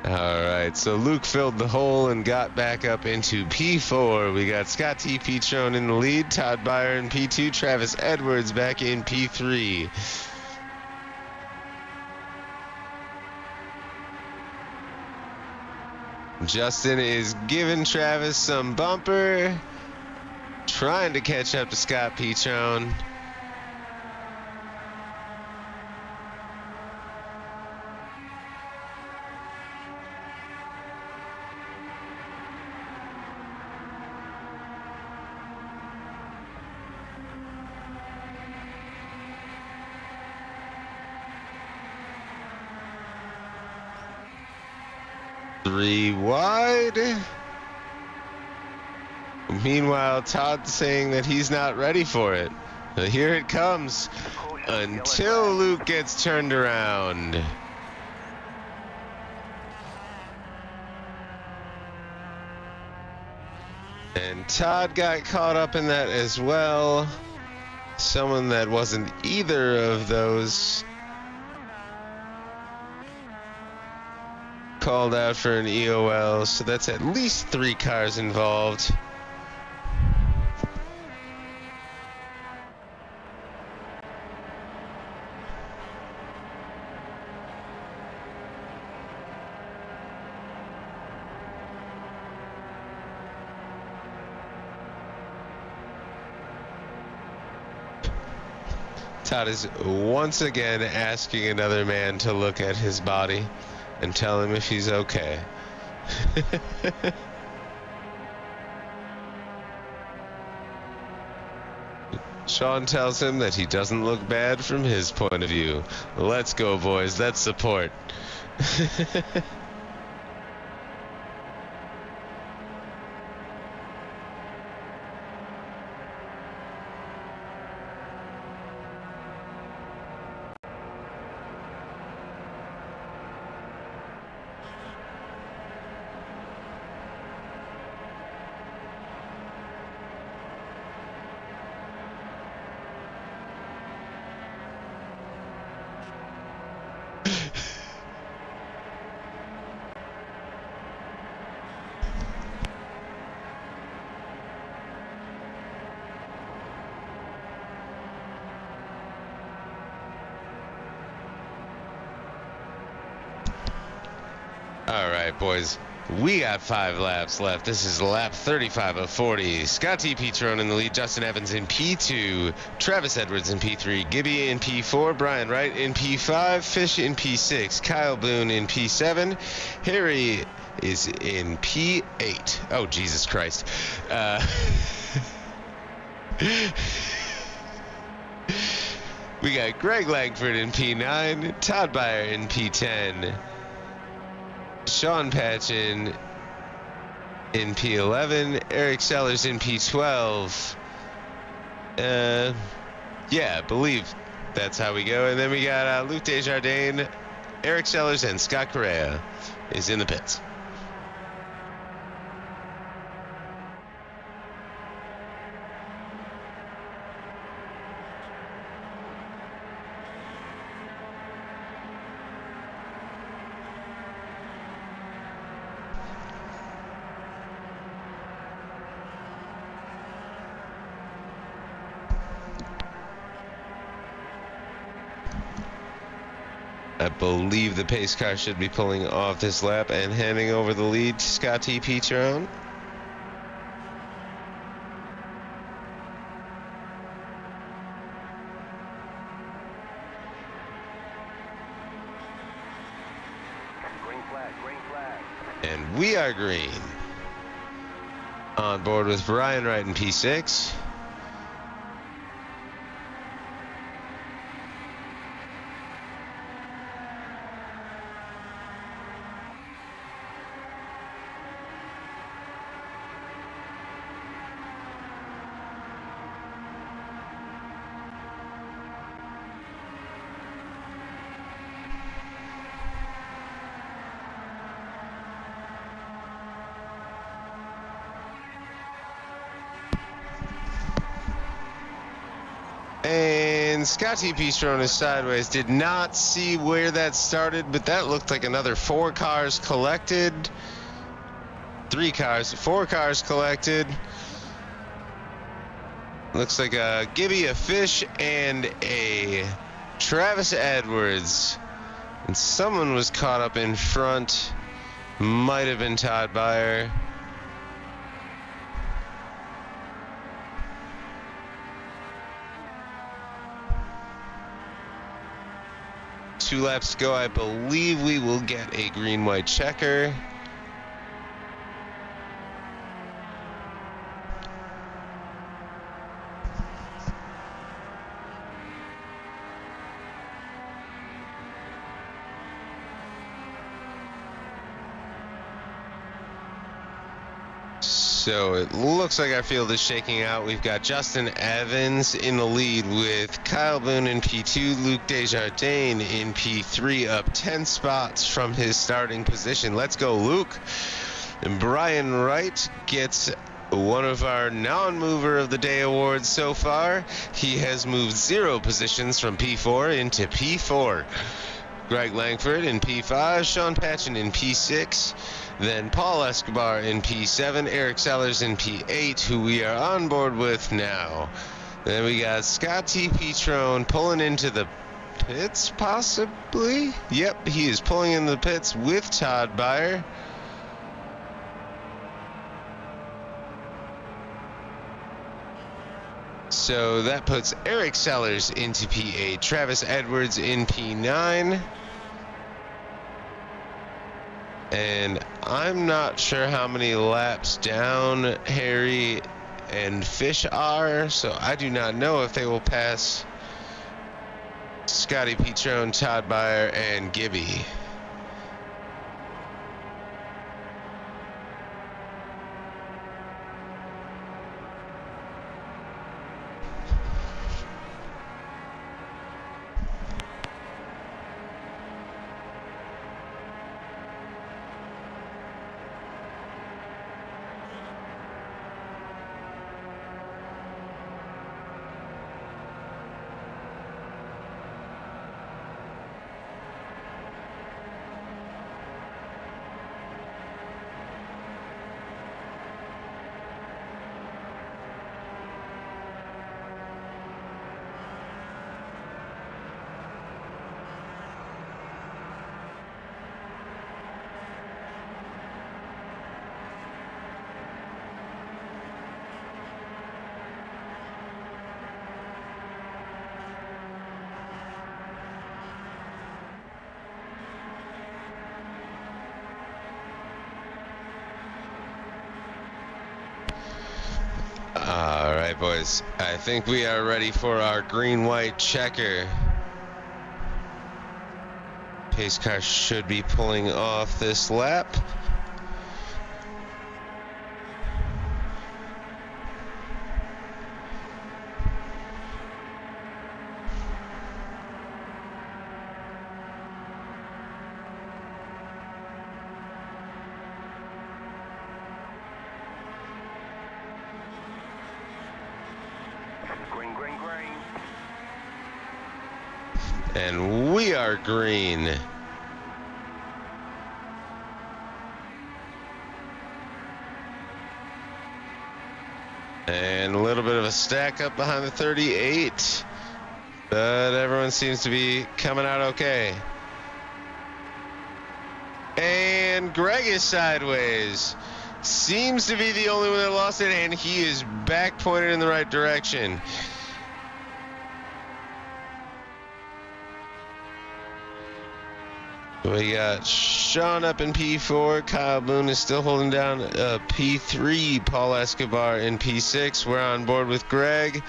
Alright, so Luke filled the hole and got back up into P4. We got Scott T. Petrone in the lead, Todd Byer in P2, Travis Edwards back in P3. Justin is giving Travis some bumper, trying to catch up to Scott Petrone. Three wide. Meanwhile, Todd's saying that he's not ready for it. But here it comes until Luke gets turned around. And Todd got caught up in that as well. Someone that wasn't either of those called out for an EOL, so that's at least 3 cars involved. Todd is once again asking another man to look at his body and tell him if he's okay. Sean tells him that he doesn't look bad from his point of view. Let's go, boys. That's support. All right, boys. We got 5 laps left. This is lap 35 of 40. Scott T. Petron in the lead. Justin Evans in P2. Travis Edwards in P3. Gibby in P4. Brian Wright in P5. Fish in P6. Kyle Boone in P7. Harry is in P8. Oh, Jesus Christ. We got Greg Langford in P9. Todd Byer in P10. Sean Patchen in P11, Eric Sellers in P12. Yeah, I believe that's how we go. And then we got Luke Desjardins, Eric Sellers, and Scott Correa is in the pits. I believe the pace car should be pulling off this lap and handing over the lead to Scott T. Petron. Green flag, green flag. And we are green. On board with Brian Wright in P6. And Scotty Petron is sideways. Did not see where that started, but that looked like another 4 cars collected. 3 cars, 4 cars collected. Looks like a Gibby, a Fish, and a Travis Edwards. And someone was caught up in front. Might have been Todd Byer. Two laps to go. I believe we will get a green-white checker. So it looks like our field is shaking out. We've got Justin Evans in the lead with Kyle Boone in P2, Luke Desjardins in P3, up 10 spots from his starting position. Let's go, Luke. And Brian Wright gets one of our non-mover of the day awards so far. He has moved 0 positions from P4 into P4. Greg Langford in P5, Sean Patchen in P6, then Paul Escobar in P7, Eric Sellers in P8, who we are on board with now. Then we got Scott T. Petron pulling into the pits, possibly? Yep, he is pulling in the pits with Todd Byer. So that puts Eric Sellers into P8, Travis Edwards in P9. And I'm not sure how many laps down Harry and Fish are, so I do not know if they will pass Scotty Petrone, Todd Beyer, and Gibby. All right, boys. I think we are ready for our green-white checker. Pace car should be pulling off this lap. Green, green, green. And we are green. And a little bit of a stack up behind the 38. But everyone seems to be coming out okay. And Greg is sideways. Seems to be the only one that lost it, and he is back pointed in the right direction. We got Sean up in P4. Kyle Boone is still holding down P3. Paul Escobar in P6. We're on board with Greg,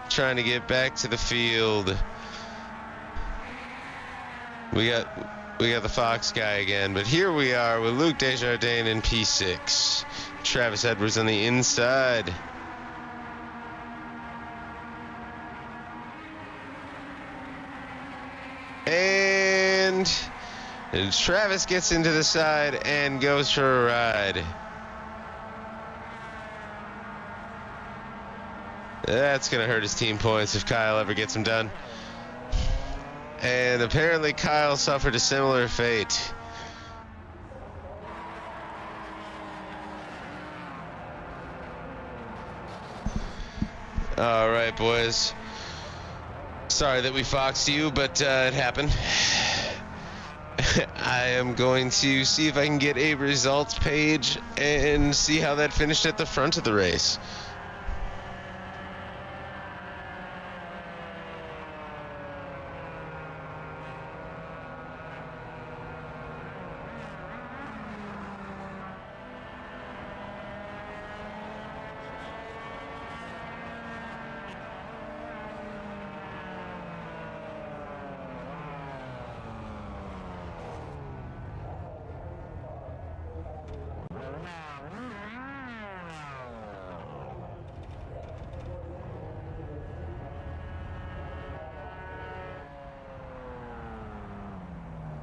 trying to get back to the field. We got the Fox guy again, but here we are with Luke Desjardins in P6. Travis Edwards on the inside. And Travis gets into the side and goes for a ride. That's going to hurt his team points if Kyle ever gets him done. And apparently Kyle suffered a similar fate. All right, boys. Sorry that we foxed you, but it happened. I am going to see if I can get a results page and see how that finished at the front of the race.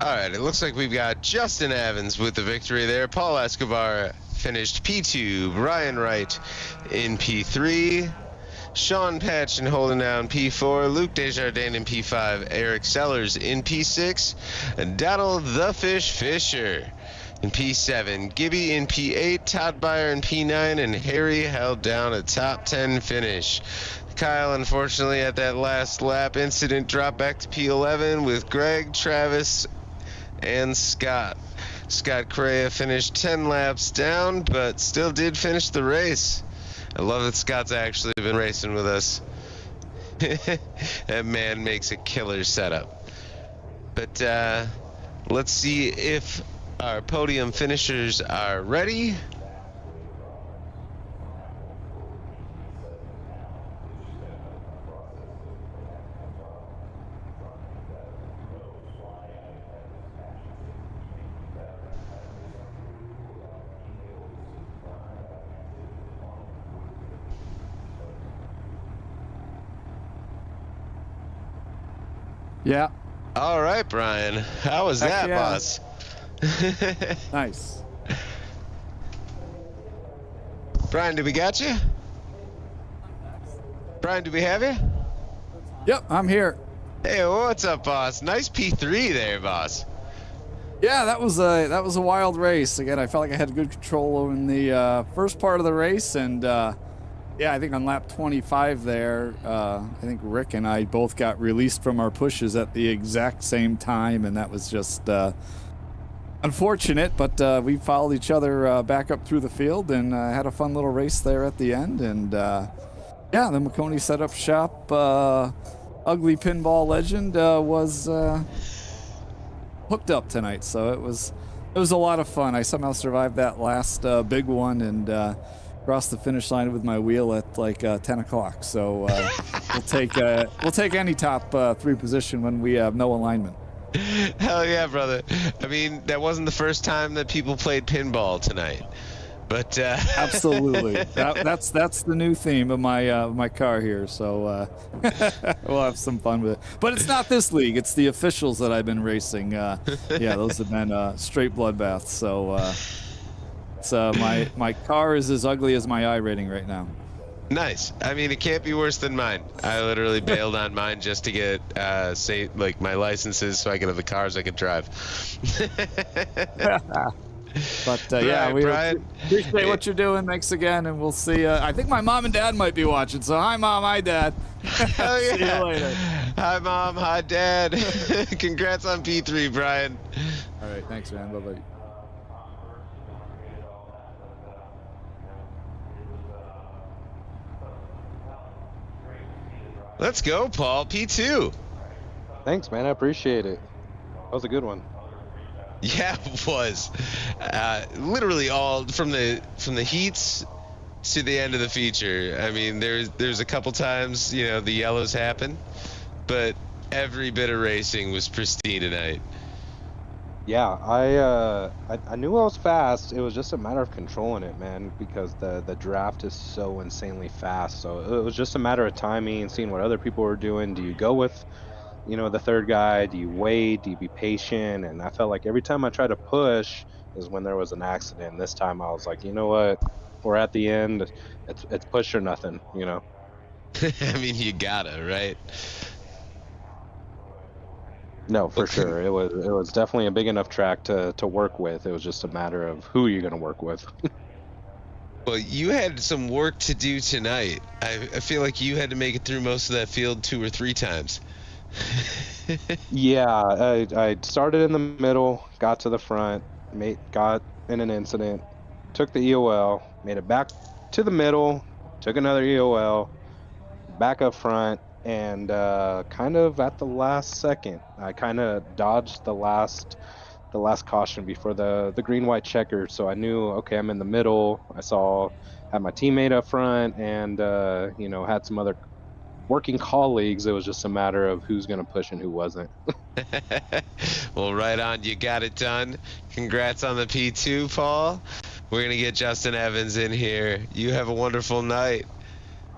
All right, it looks like we've got Justin Evans with the victory there. Paul Escobar finished P2. Ryan Wright in P3. Sean Patchen holding down P4. Luke Desjardins in P5. Eric Sellers in P6. And Donald the Fish Fisher in P7. Gibby in P8. Todd Beyer in P9. And Harry held down a top 10 finish. Kyle, unfortunately, at that last lap incident, dropped back to P11 with Greg, Travis, and Scott. Scott Correa finished 10 laps down, but still did finish the race. I love that Scott's actually been racing with us. That man makes a killer setup. But let's see if our podium finishers are ready. Yeah. All right, Brian. How was Heck that, yeah. boss? Nice. Brian, do we got you? Brian, do we have you? Yep, I'm here. Hey, what's up, boss? Nice P3 there, boss. Yeah, that was a wild race. Again, I felt like I had good control in the first part of the race, and yeah, I think on lap 25 there, I think Rick and I both got released from our pushes at the exact same time, and that was just unfortunate, but we followed each other back up through the field and had a fun little race there at the end, and yeah, the McConey setup shop ugly pinball legend was hooked up tonight, so it was a lot of fun. I somehow survived that last big one and crossed the finish line with my wheel at like 10 o'clock. So we'll take any top 3 position when we have no alignment. Hell yeah, brother. I mean, that wasn't the first time that people played pinball tonight, but Absolutely, that's the new theme of my car here. So we'll have some fun with it. But it's not this league; it's the officials that I've been racing. Yeah, those have been straight bloodbaths. So my car is as ugly as my I rating right now. nice. I mean, it can't be worse than mine. I literally bailed on mine just to get like my licenses so I could have the cars I could drive. But yeah, we Brian, appreciate what you're doing. Thanks again, and we'll see. I think my mom and dad might be watching. So hi, mom, hi, dad. hell yeah. See you later. Hi, mom. Hi, dad. Congrats on P3, Brian. All right, thanks, man. Bye bye. Let's go, Paul. P2. Thanks, man. I appreciate it. That was a good one. Yeah, it was. Literally all from the heats to the end of the feature. I mean, there's a couple times, you know, the yellows happen, but every bit of racing was pristine tonight. Yeah, I knew I was fast. It was just a matter of controlling it, man, because the draft is so insanely fast. So it was just a matter of timing, seeing what other people were doing. Do you go with, you know, the third guy? Do you wait? Do you be patient? And I felt like every time I tried to push is when there was an accident. This time I was like, you know what? We're at the end. It's push or nothing, you know. I mean, you gotta, right? No, for sure. It was definitely a big enough track to work with. It was just a matter of who you're going to work with. Well, you had some work to do tonight. I feel like you had to make it through most of that field 2 or 3 times. Yeah, I started in the middle, got to the front, got in an incident, took the EOL, made it back to the middle, took another EOL, back up front, and kind of at the last second, I kind of dodged the last caution before the green-white checker, so I knew, okay, I'm in the middle. Had my teammate up front, and you know, had some other working colleagues. It was just a matter of who's going to push and who wasn't. Well, right on. You got it done. Congrats on the P2, Paul. We're going to get Justin Evans in here. You have a wonderful night.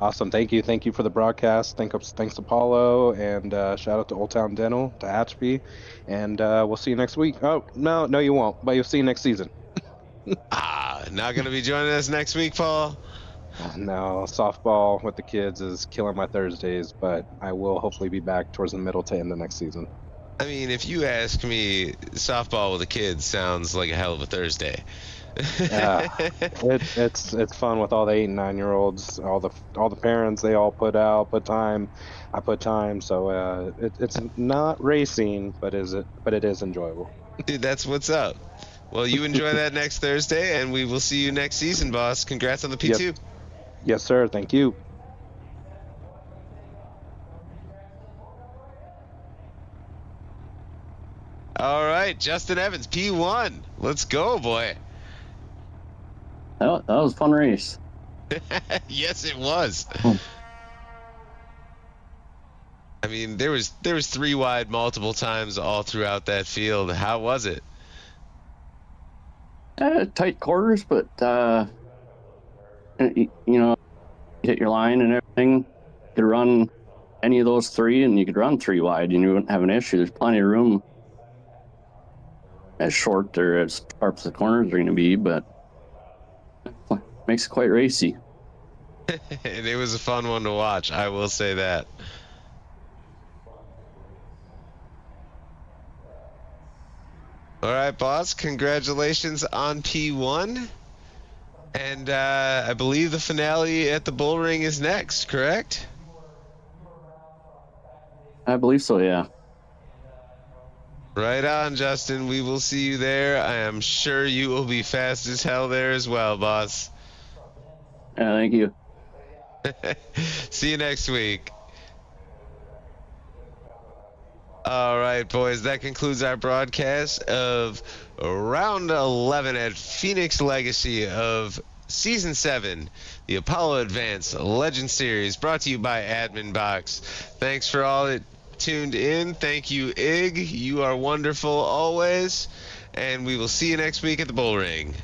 Awesome. Thank you for the broadcast. Thanks to Paulo, and shout out to Old Town Dental, to Hatchby, and we'll see you next week. Oh, no, you won't, but you'll see you next season. Not going to be joining us next week, Paul? No, softball with the kids is killing my Thursdays, but I will hopefully be back towards the middle to end the next season. I mean, if you ask me, softball with the kids sounds like a hell of a Thursday. It's fun with all the 8 and 9-year-olds, all the parents. They all put time. I put time, so it's not racing, but it is enjoyable. Dude, that's what's up. Well, you enjoy that next Thursday, and we will see you next season, boss. Congrats on the P2. Yes, sir. Thank you. All right, Justin Evans, P1. Let's go, boy. That was a fun race. Yes, it was. I mean, there was 3 wide multiple times all throughout that field. How was it? Tight quarters, but you know, hit your line and everything. You could run any of those 3, and you could run 3 wide, and you wouldn't have an issue. There's plenty of room. As short or as sharp as the corners are going to be, but makes it quite racy. And it was a fun one to watch, I will say that. All right, boss, congratulations on P1. And I believe the finale at the Bull Ring is next, correct? I believe so, yeah. Right on, Justin. We will see you there. I am sure you will be fast as hell there as well, boss. Yeah, thank you. See you next week. All right, boys, that concludes our broadcast of round 11 at Phoenix Legacy of Season 7, the Apollo Advanced Legend Series, brought to you by Admin Box. Thanks for all that tuned in. Thank you, Ig. You are wonderful always. And we will see you next week at the Bull Ring.